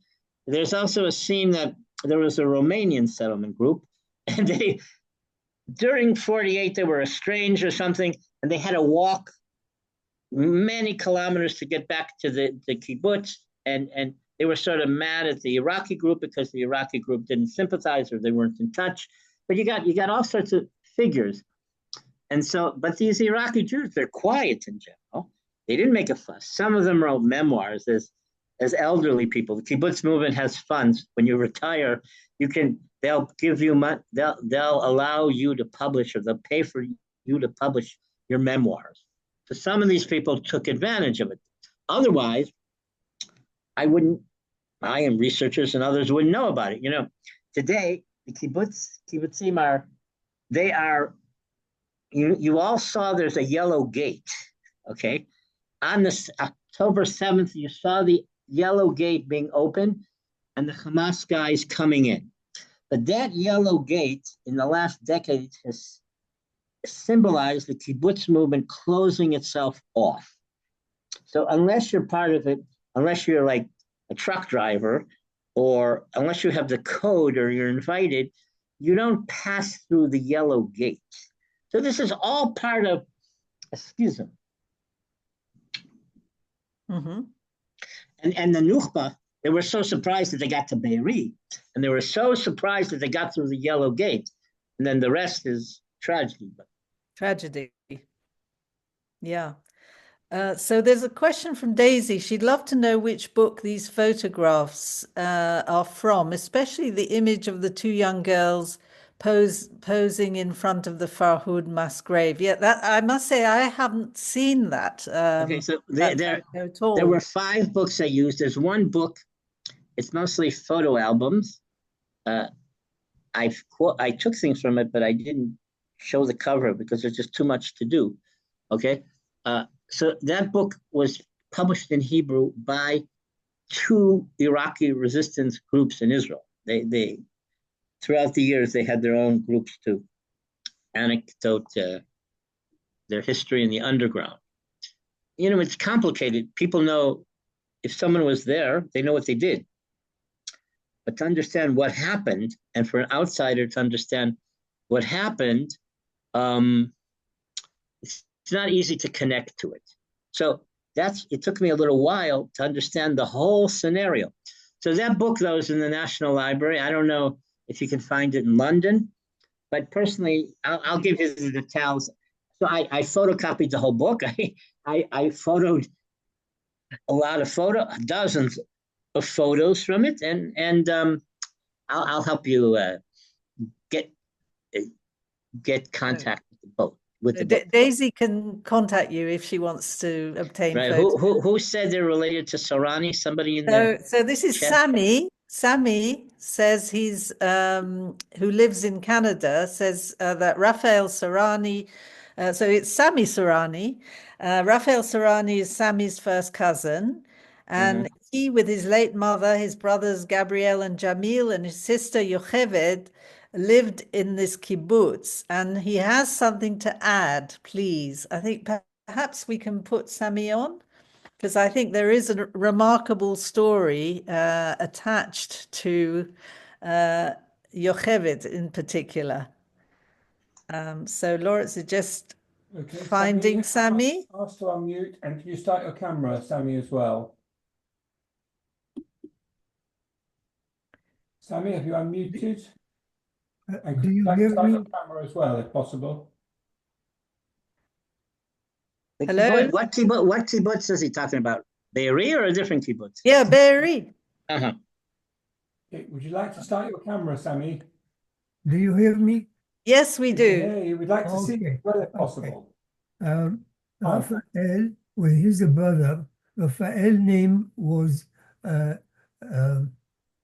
There's also a scene that there was a Romanian settlement group, and during 48, they were estranged or something, and they had to walk many kilometers to get back to the kibbutz, and they were sort of mad at the Iraqi group because the Iraqi group didn't sympathize or they weren't in touch. But you got all sorts of figures. And so, but these Iraqi Jews, they're quiet in general. They didn't make a fuss. Some of them wrote memoirs as elderly people. The kibbutz movement has funds. When you retire, they'll give you money, they'll allow you to publish, or they'll pay for you to publish your memoirs. So some of these people took advantage of it. Otherwise, I and researchers and others wouldn't know about it. You know, today, the kibbutzim you all saw there's a yellow gate, okay? On this October 7th, you saw the yellow gate being open and the Hamas guys coming in. But that yellow gate in the last decade has symbolized the kibbutz movement closing itself off. So unless you're part of it, unless you're like a truck driver, or unless you have the code or you're invited, you don't pass through the yellow gate. So this is all part of a schism. Mm-hmm. And the Nukhba, they were so surprised that they got to Be'eri, and they were so surprised that they got through the yellow gate. And then the rest is tragedy. Tragedy. Yeah. So there's a question from Daisy. She'd love to know which book these photographs are from, especially the image of the two young girls posing in front of the Farhud mass grave. Yeah, that I must say I haven't seen that. Okay, so there were 5 books I used. There's one book. It's mostly photo albums. I took things from it, but I didn't show the cover because there's just too much to do. Okay. So that book was published in Hebrew by 2 Iraqi resistance groups in Israel. They throughout the years, they had their own groups to anecdote their history in the underground. You know, it's complicated. People know if someone was there, they know what they did. But to understand what happened, and for an outsider to understand what happened, it's not easy to connect to it. So it took me a little while to understand the whole scenario. So that book, though, is in the National Library. I don't know if you can find it in London, but personally, I'll give you the details. So I photocopied the whole book. I photoed a lot of dozens of photos from it, and I'll help you get contact with the boat. Daisy can contact you if she wants to obtain right. photos. Who said they're related to Sorani? Somebody in there. So this is chat? Sammy. Sammy says he's who lives in Canada, says that Raphael Sorani. So it's Sammy Sorani. Raphael Sorani is Sammy's first cousin, and he, with his late mother, his brothers Gabriel and Jamil, and his sister Yocheved, lived in this kibbutz. And he has something to add, please. I think perhaps we can put Sammy on, because I think there is a remarkable story attached to Yocheved in particular. So Lawrence is just finding Sammy. Ask to unmute, and can you start your camera, Sammy, as well? Sammy, have you unmuted? And Do you start hear me? your camera as well, if possible? Hello? What kibbutz is he talking about? Be'eri or a different kibbutz? Yeah, Be'eri. Uh-huh. Okay, would you like to start your camera, Sammy? Do you hear me? Yes, we do. Yeah, we'd like to see you as well, if possible. Raphael, with his brother, Raphael's name was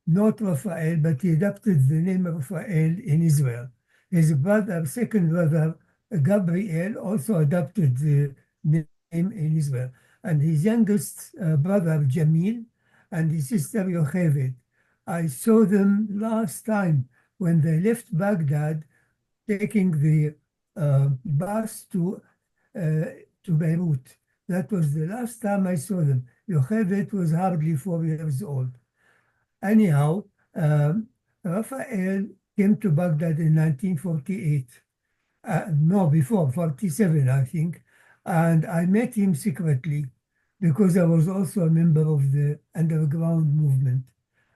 not Raphael, but he adopted the name of Raphael in Israel. His brother, second brother, Gabriel, also adopted the name in Israel. And his youngest brother, Jamil, and his sister, Yocheved. I saw them last time when they left Baghdad, taking the bus to Beirut. That was the last time I saw them. Yocheved was hardly 4 years old. Anyhow, Raphael came to Baghdad in 1948. No, before, 47, I think. And I met him secretly because I was also a member of the underground movement.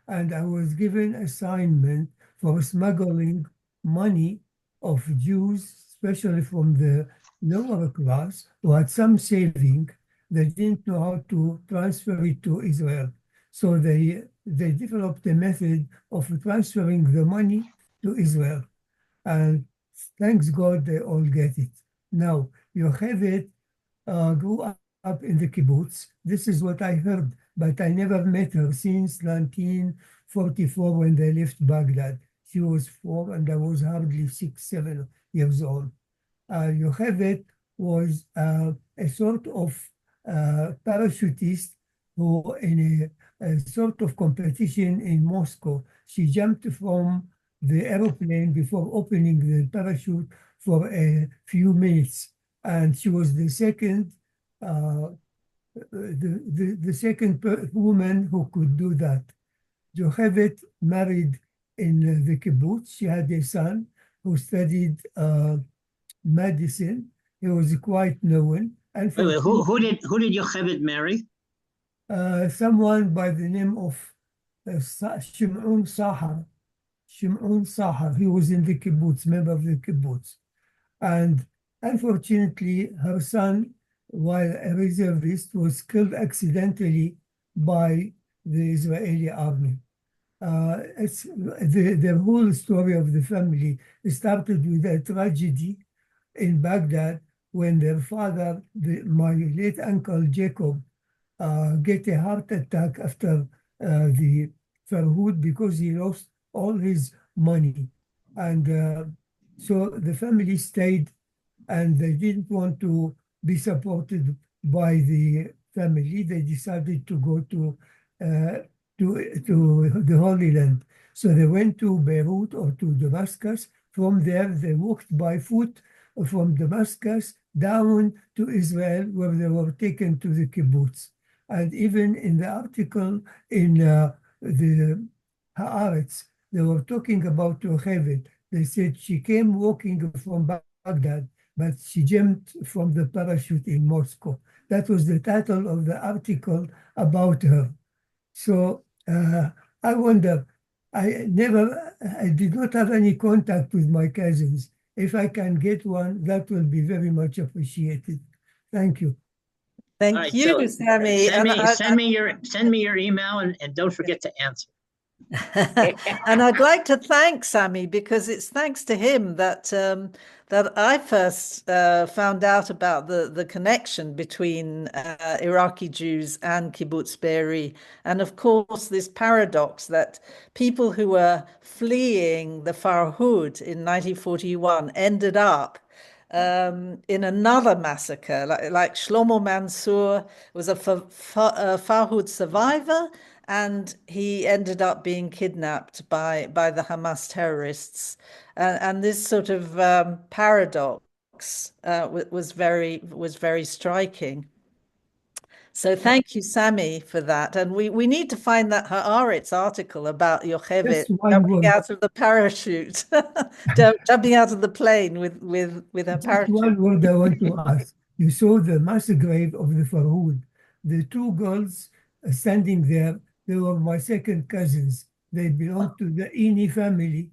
And I was given assignment for smuggling money of Jews, especially from the lower class, who had some saving. They didn't know how to transfer it to Israel. So they developed a method of transferring the money to Israel. And thanks God, they all get it. Now, Yocheved grew up in the kibbutz. This is what I heard, but I never met her since 1944 when they left Baghdad. She was 4 and I was hardly 6, 7 years old. Yocheved was a sort of parachutist who, in a sort of competition in Moscow, she jumped from the airplane before opening the parachute for a few minutes, and she was the second woman who could do that. Yocheved married in the kibbutz. She had a son who studied medicine. He was quite known. And who did Yocheved marry? Someone by the name of Shimon Shahar. Shimon Shahar. He was in the kibbutz, member of the kibbutz. And unfortunately, her son, while a reservist, was killed accidentally by the Israeli army. It's the whole story of the family started with a tragedy in Baghdad when their father, my late uncle Jacob, get a heart attack after the Farhud because he lost all his money. And so the family stayed, and they didn't want to be supported by the family. They decided to go to the Holy Land. So they went to Beirut or to Damascus. From there, they walked by foot from Damascus down to Israel, where they were taken to the kibbutz. And even in the article in the Haaretz, they were talking about Yocheved. They said she came walking from Baghdad, but she jumped from the parachute in Moscow. That was the title of the article about her. So I wonder, I did not have any contact with my cousins. If I can get one, that will be very much appreciated. Thank you. Thank you, Sammy. Send me your email and don't forget to answer. And I'd like to thank Sammy, because it's thanks to him that that I first found out about the connection between Iraqi Jews and Kibbutz Be'eri. And of course, this paradox that people who were fleeing the Farhud in 1941 ended up in another massacre, like Shlomo Mansour was a Farhud survivor, and he ended up being kidnapped by the Hamas terrorists. And this sort of paradox was very striking. So thank you, Sammy, for that. And we need to find that Haaretz article about Yocheved Just one jumping word. out of the parachute, jumping out of the plane with her Just parachute. one word I want to ask. You saw the mass grave of the Farhud. The two girls standing there, they were my second cousins. They belonged to the Ini family,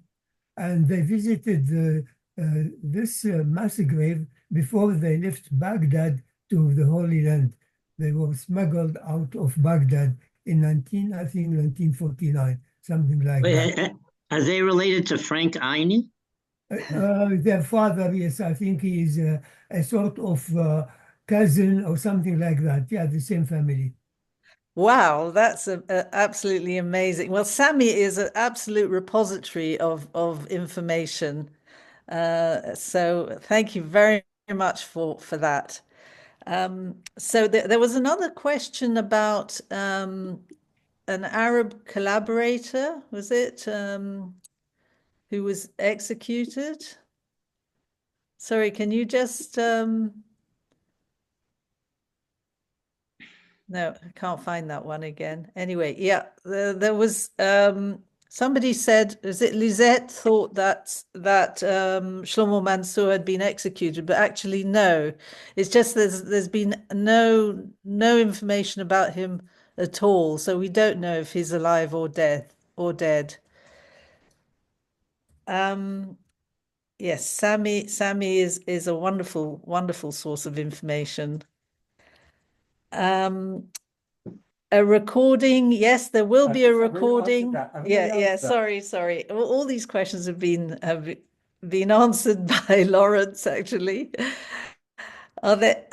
and they visited this mass grave before they left Baghdad to the Holy Land. They were smuggled out of Baghdad in I think 1949, something like that. Are they related to Frank Eine? Their father, yes, I think he is a sort of cousin or something like that. Yeah, the same family. Wow, that's absolutely amazing. Well, Sammy is an absolute repository of information. So thank you very much for that. So there was another question about an Arab collaborator, was it, who was executed? Sorry, can you just no, I can't find that one again. Anyway, yeah, there was somebody said, is it Lisette thought that Shlomo Mansour had been executed, but actually no. It's just there's been no information about him at all, so we don't know if he's alive or dead. Yes, Sammy is a wonderful source of information. A recording, yes, there will be a recording. Yeah. Sorry. All these questions have been answered by Lawrence, actually. Are there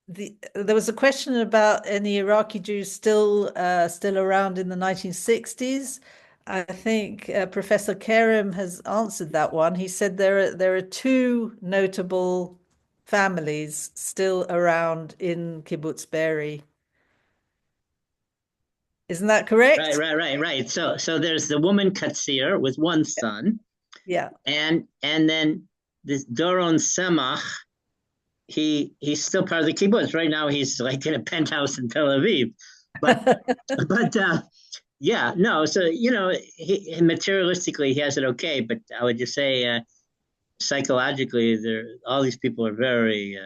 there was a question about any Iraqi Jews still around in the 1960s. I think Professor Kerem has answered that one. He said there are two notable families still around in Kibbutz Be'eri. Isn't that correct? Right. So there's the woman Katsir with one son. Yeah. And then this Doron Semach, he's still part of the kibbutz. Right now he's like in a penthouse in Tel Aviv. But yeah, no, so he materialistically he has it okay, but I would just say psychologically all these people are very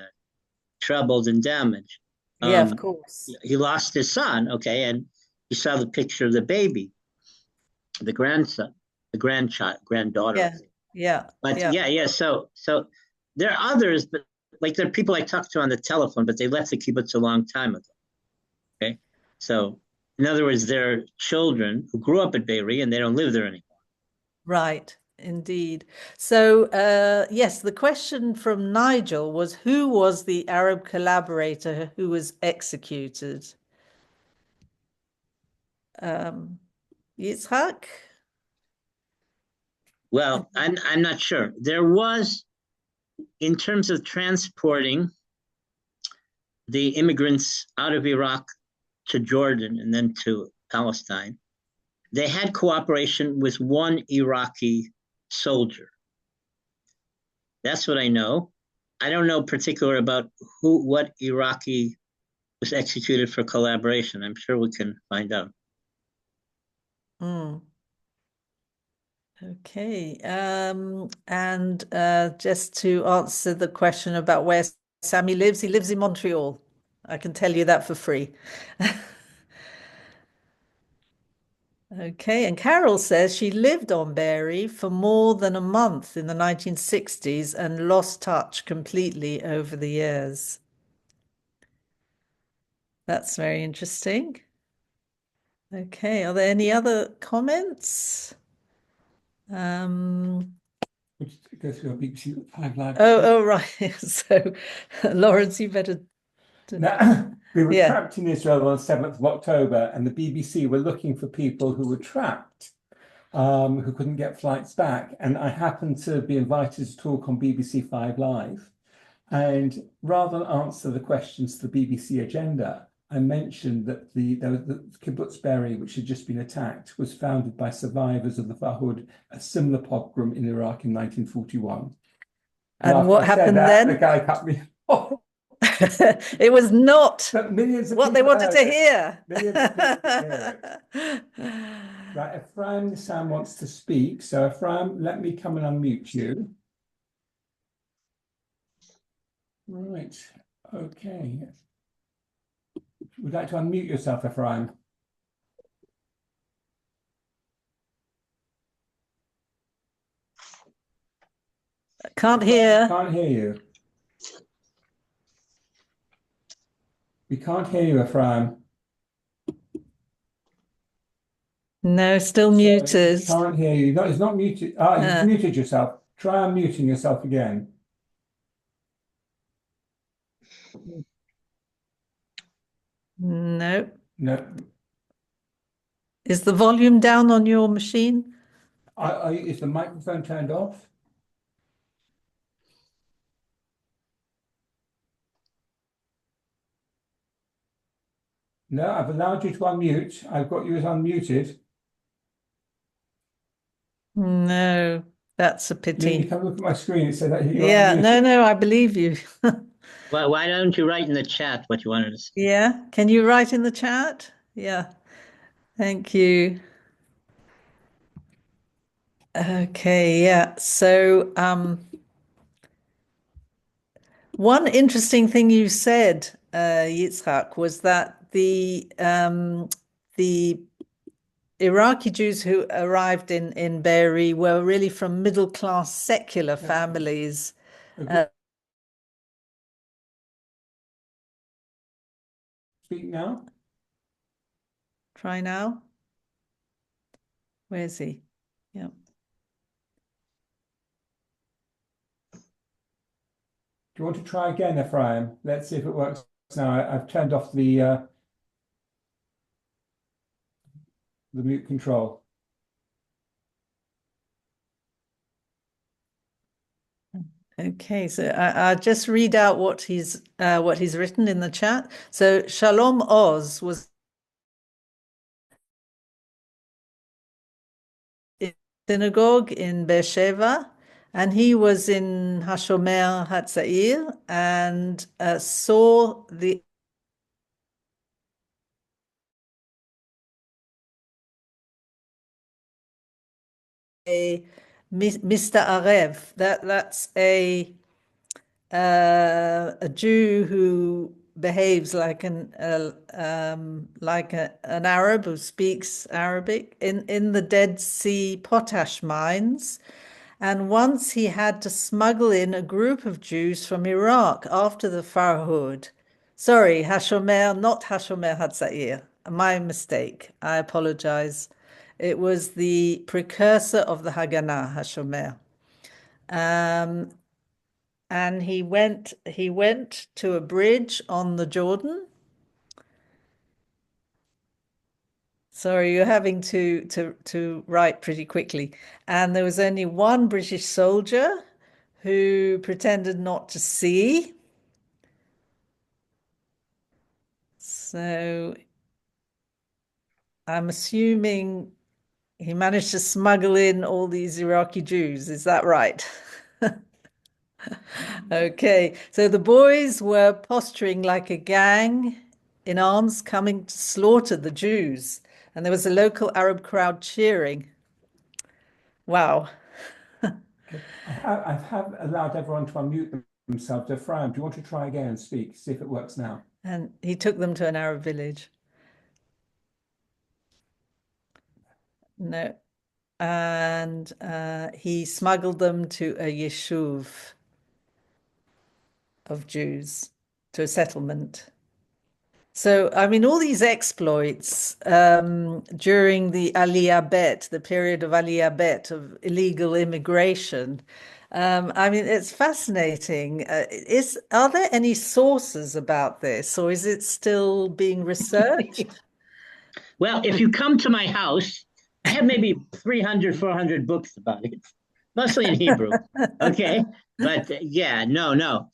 troubled and damaged. Yeah, of course. He lost his son, okay, and you saw the picture of the baby, the grandson, the granddaughter. Yeah. But yeah. So there are others, but like there are people I talked to on the telephone, but they left the kibbutz a long time ago. Okay, so in other words, they're children who grew up at Be'eri and they don't live there anymore. Right. Indeed. So, yes, the question from Nigel was, who was the Arab collaborator who was executed? Yitzchak? Well, I'm not sure. There was, in terms of transporting the immigrants out of Iraq to Jordan and then to Palestine, they had cooperation with one Iraqi soldier. That's what I know. I don't know particular about what Iraqi was executed for collaboration. I'm sure we can find out. Okay. And just to answer the question about where Sammy lives, he lives in Montreal. I can tell you that for free. Okay, and Carol says she lived on Be'eri for more than a month in the 1960s and lost touch completely over the years. That's very interesting. Okay, are there any other comments? Which goes to a BBC Five Live. Oh, right. So, Lawrence, you better. Now, we were Yeah. trapped in Israel on the 7th of October, and the BBC were looking for people who were trapped, who couldn't get flights back. And I happened to be invited to talk on BBC Five Live. And rather than answer the questions to the BBC agenda, I mentioned that the Kibbutz Be'eri, which had just been attacked, was founded by survivors of the Farhud, a similar pogrom in Iraq in 1941. And what happened then? The guy cut me off. It was not what they wanted to hear. Millions of people hear it. Right, Ephraim Sam wants to speak. So Ephraim, let me come and unmute you. Right, okay. Would you like to unmute yourself, Ephraim? Can't hear. Can't hear you. We can't hear you, Ephraim. No, still muted. Can't hear you. No, it's not muted. You've muted yourself. Try unmuting yourself again. No. No. Is the volume down on your machine? Is the microphone turned off? No, I've allowed you to unmute. I've got you as unmuted. No, that's a pity. You can look at my screen. It said that you're unmuted. No, I believe you. Well, why don't you write in the chat what you wanted to say? Yeah, can you write in the chat? Yeah, thank you. Okay, yeah. So, one interesting thing you said, Yitzchak, was that the Iraqi Jews who arrived in Be'eri were really from middle-class secular families. Speak now. Try now. Where is he? Yeah. Do you want to try again, Ephraim? Let's see if it works now. I've turned off the mute control. Okay, so I'll just read out what he's written in the chat. So Shalom Oz was in synagogue in Beersheba, and he was in Hashomer Hatzair and saw the Mr. Arev. That's a Jew who behaves like an Arab who speaks Arabic in the Dead Sea potash mines. And once he had to smuggle in a group of Jews from Iraq after the Farhud. Sorry, Hashomer, not Hashomer Hatzair. My mistake. I apologize. It was the precursor of the Haganah, Hashomer. And he went to a bridge on the Jordan. Sorry, you're having to write pretty quickly. And there was only one British soldier who pretended not to see. So I'm assuming he managed to smuggle in all these Iraqi Jews. Is that right? Okay, so the boys were posturing like a gang in arms coming to slaughter the Jews. And there was a local Arab crowd cheering. Wow. I have allowed everyone to unmute themselves. Ephraim, do you want to try again and speak? See if it works now. And he took them to an Arab village. No. And he smuggled them to a yeshuv of Jews, to a settlement. So, I mean, all these exploits during the Aliyah Bet, the period of Aliyah Bet, of illegal immigration. I mean, it's fascinating. Are there any sources about this, or is it still being researched? Well, if you come to my house, I have maybe 300, 400 books about it, mostly in Hebrew. Okay. But yeah, no.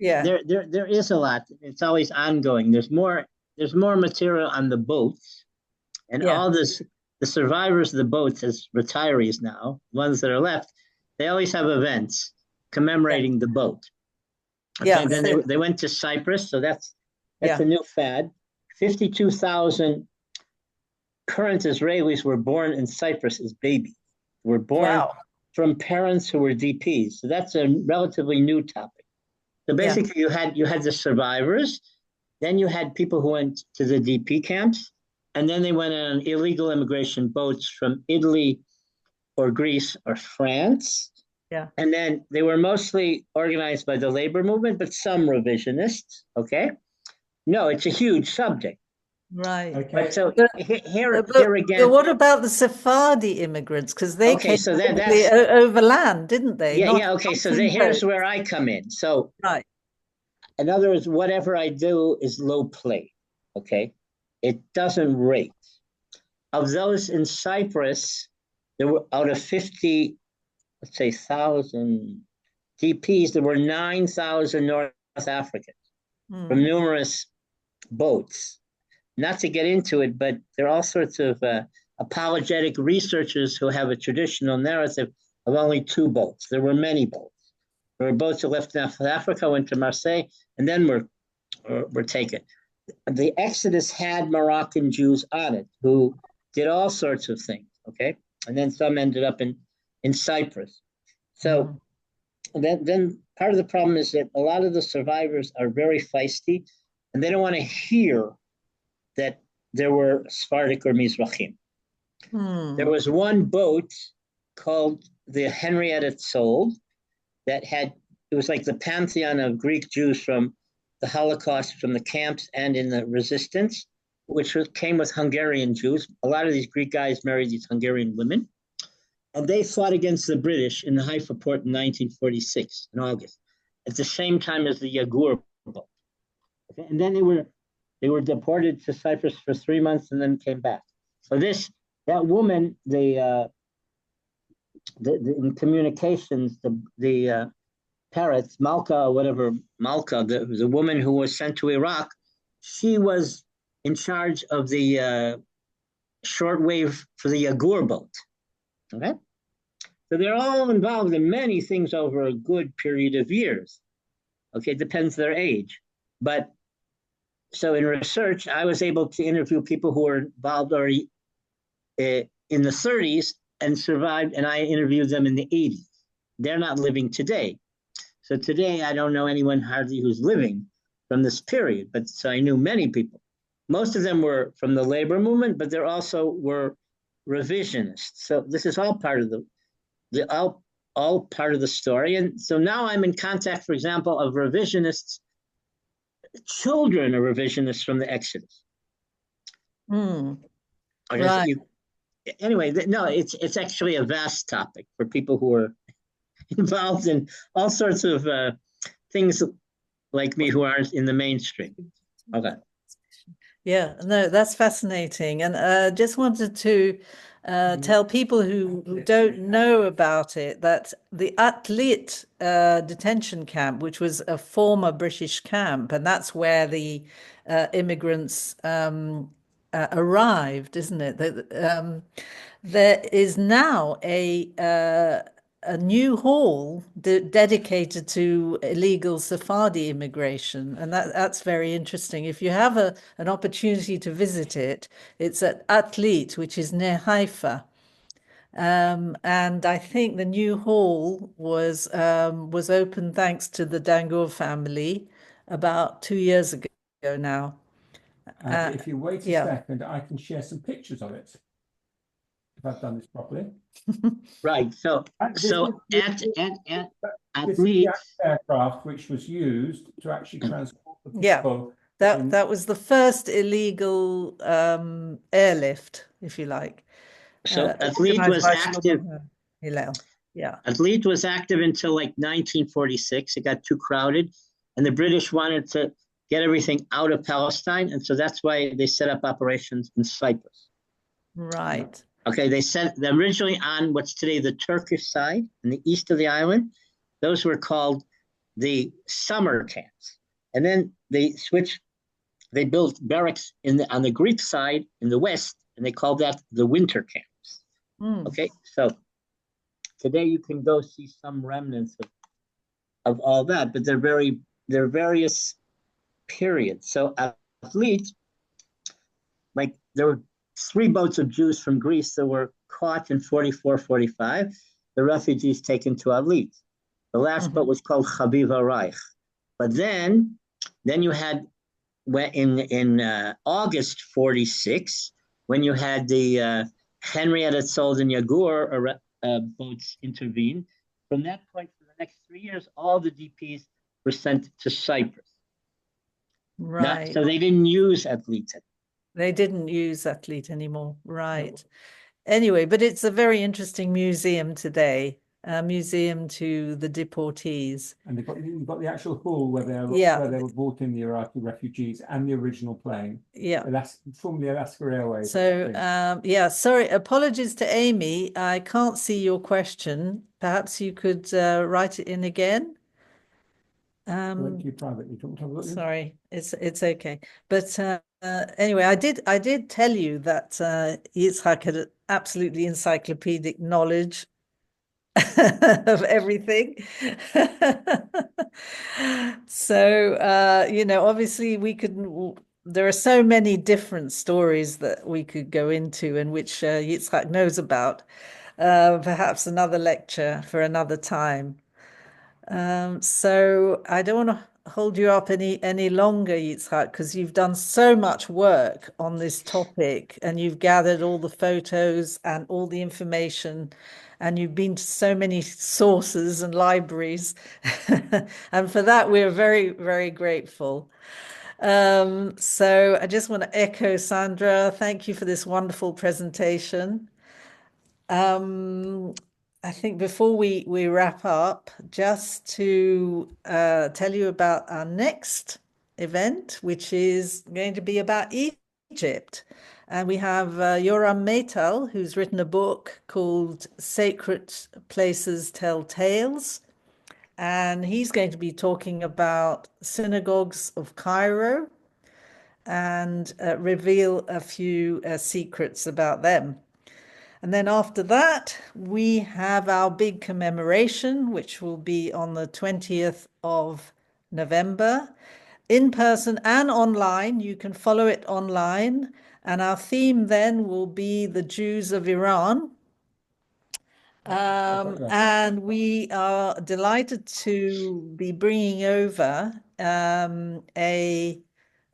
Yeah. There is a lot. It's always ongoing. There's more material on the boats, and all this, the survivors of the boats as retirees now, ones that are left, they always have events commemorating the boat. Okay, Yeah. and then they went to Cyprus, so that's a new fad. 52,000 current Israelis were born in Cyprus as babies. Were born from parents who were DPs. So that's a relatively new topic. So basically, you had the survivors, then you had people who went to the DP camps, and then they went on illegal immigration boats from Italy or Greece or France. Yeah. And then they were mostly organized by the labor movement, but some revisionists. Okay. No, it's a huge subject. Right. Okay. But so here again. But what about the Sephardi immigrants? Because they came overland, didn't they? Okay. So here's where I come in. So in other words, whatever I do is low play. Okay. It doesn't rate. Of those in Cyprus, there were out of 50, let's say 1,000 DPs, there were 9,000 North Africans from numerous boats. Not to get into it, but there are all sorts of apologetic researchers who have a traditional narrative of only 2 boats. There were many boats. There were boats that left North Africa, went to Marseille, and then were taken. The Exodus had Moroccan Jews on it who did all sorts of things, okay? And then some ended up in Cyprus. So then part of the problem is that a lot of the survivors are very feisty, and they don't want to hear that there were Sephardic or Mizrahim. There was one boat called the Henrietta Sold that it was like the pantheon of Greek Jews from the Holocaust, from the camps and in the resistance, which came with Hungarian Jews. A lot of these Greek guys married these Hungarian women. And they fought against the British in the Haifa port in 1946, in August, at the same time as the Yagur boat. Okay? And then they were deported to Cyprus for 3 months and then came back. So that woman, in communications, the parrots, Malka, the woman who was sent to Iraq, she was in charge of the shortwave for the Yagur boat. Okay, so they're all involved in many things over a good period of years. Okay, it depends their age, but so in research, I was able to interview people who were involved already in the 30s and survived, and I interviewed them in the 80s. They're not living today. So today, I don't know anyone hardly who's living from this period, but so I knew many people. Most of them were from the labor movement, but there also were revisionists. So this is all part of all part of the story. And so now I'm in contact, for example, of revisionists. Children are revisionists from the Exodus. Right. Anyway, no, it's actually a vast topic for people who are involved in all sorts of things like me who aren't in the mainstream. Okay. Yeah, no, that's fascinating. And just wanted to tell people who don't know about it that the Eilat detention camp, which was a former British camp, and that's where the immigrants arrived, isn't it? There is now a new hall dedicated to illegal Sephardi immigration, and that's very interesting. If you have an opportunity to visit it, it's at Eilat, which is near Haifa, and I think the new hall was opened thanks to the Dangour family about 2 years ago now. If you wait a second, I can share some pictures of it. If I've done this properly. Right. So this at is the aircraft which was used to actually transport the people That was the first illegal airlift, if you like. So Eilat was active. Yeah. Eilat was active until like 1946. It got too crowded, and the British wanted to get everything out of Palestine, and so that's why they set up operations in Cyprus. Right. Okay, they set them originally on what's today the Turkish side, in the east of the island. Those were called the summer camps, and then they switched. They built barracks on the Greek side in the west, and they called that the winter camps. Okay, so today you can go see some remnants of all that, but they're various periods. So Eilat, like there were 3 boats of Jews from Greece that were caught in 44, 45. The refugees taken to Eilat. The last boat was called Chaviva Reich. But then you had in August 46, when you had the Henrietta Sold and Yagur boats intervene. From that point, for the next 3 years, all the DPs were sent to Cyprus. Right. So they didn't use Eilat. They didn't use Eilat anymore. Right. No. Anyway, but it's a very interesting museum today. A museum to the deportees. And you've got the actual hall where they were brought in, the Iraqi refugees, and the original plane. Yeah. From the Alaska Airways. So, sorry, apologies to Amy. I can't see your question. Perhaps you could write it in again. Sorry, it's okay. But anyway, I did tell you that Yitzchak had absolutely encyclopedic knowledge of everything. So obviously there are so many different stories that we could go into and which Yitzchak knows about. Perhaps another lecture for another time. So I don't want to hold you up any longer, Yitzchak, because you've done so much work on this topic and you've gathered all the photos and all the information, and you've been to so many sources and libraries. And for that, we're very, very grateful. So I just want to echo Sandra. Thank you for this wonderful presentation. I think before we wrap up, just to tell you about our next event, which is going to be about Egypt. And we have Yoram Meital, who's written a book called Sacred Places Tell Tales. And he's going to be talking about synagogues of Cairo and reveal a few secrets about them. And then after that, we have our big commemoration, which will be on the 20th of November, in person and online. You can follow it online. And our theme then will be the Jews of Iran. And we are delighted to be bringing over a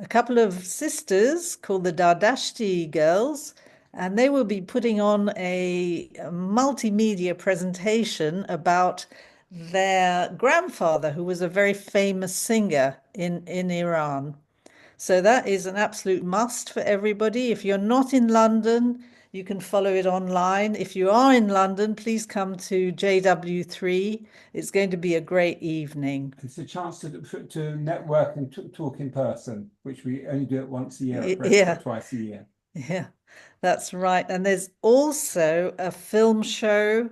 couple of sisters called the Dardashti girls. And they will be putting on a multimedia presentation about their grandfather, who was a very famous singer in Iran. So that is an absolute must for everybody. If you're not in London, you can follow it online. If you are in London, please come to JW3. It's going to be a great evening. It's a chance to network and talk in person, which we only do it once a year, or twice a year. Yeah. That's right. And there's also a film show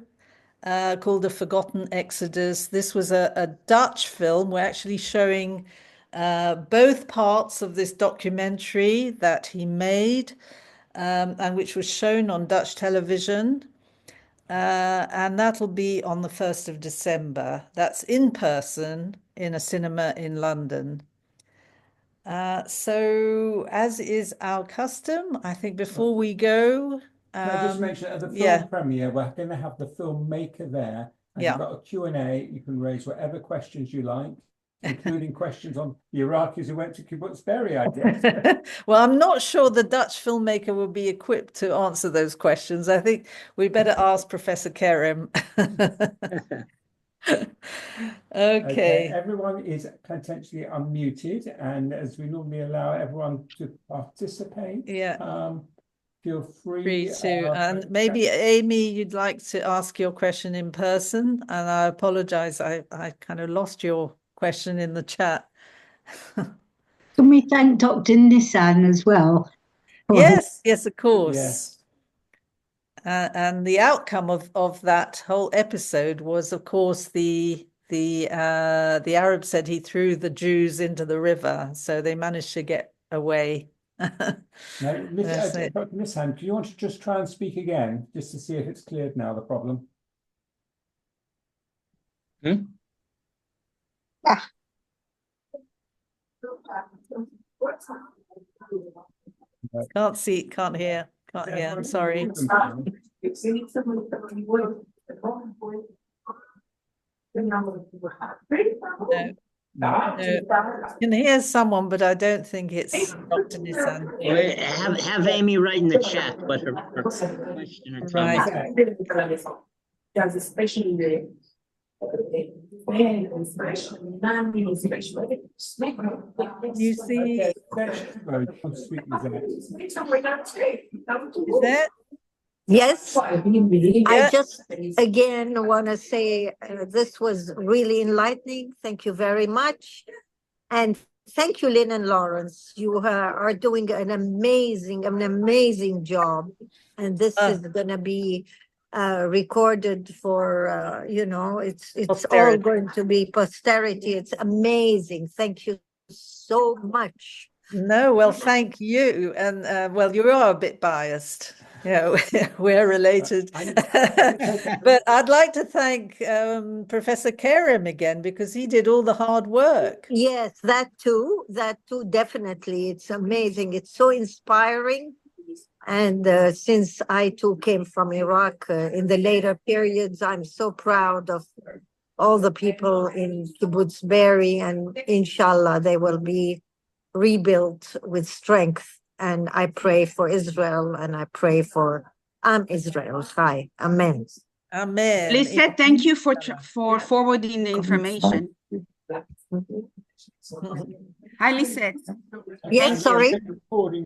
called The Forgotten Exodus. This was a Dutch film. We're actually showing both parts of this documentary that he made and which was shown on Dutch television. And that'll be on the 1st of December. That's in person in a cinema in London. So as is our custom, I think before we go, can I just mention at the film premiere, we're going to have the filmmaker there, and you've got a Q&A. You can raise whatever questions you like, including questions on the Iraqis who went to Kibbutz Be'eri, I guess. Well, I'm not sure the Dutch filmmaker will be equipped to answer those questions. I think we better ask Professor Kerem. Okay. Everyone is potentially unmuted, and as we normally allow everyone to participate, feel free to. And maybe Amy, you'd like to ask your question in person. And I apologize, I kind of lost your question in the chat. Can we thank Dr. Nissan as well? Yes, of course. Yes. And the outcome of that whole episode was, of course, the Arab said he threw the Jews into the river, so they managed to get away. Now, Miss Hand, do you want to just try and speak again, just to see if it's cleared now, the problem? Can't see, can't hear, I'm sorry. No. I can hear someone, but I don't think it's Dr. Nissan. Have Amy write in the chat what her question or comment. There's especially the you see, is that? Yes, I just again want to say this was really enlightening. Thank you very much. And thank you, Lynn and Lawrence. You are doing an amazing job. And this is going to be recorded for, it's all going to be posterity. It's amazing. Thank you so much. No, well, thank you. And well, you are a bit biased. We're related. But I'd like to thank Professor Kerem again, because he did all the hard work. Yes, that too, definitely. It's amazing. It's so inspiring. And since I too came from Iraq in the later periods, I'm so proud of all the people in Kibbutz Be'eri, and inshallah, they will be rebuilt with strength. And I pray for Israel, and I pray for Israel. Hi, amen. Amen. Lisa, thank you for forwarding the information. Hi, Lisa. Yes, sorry. Recording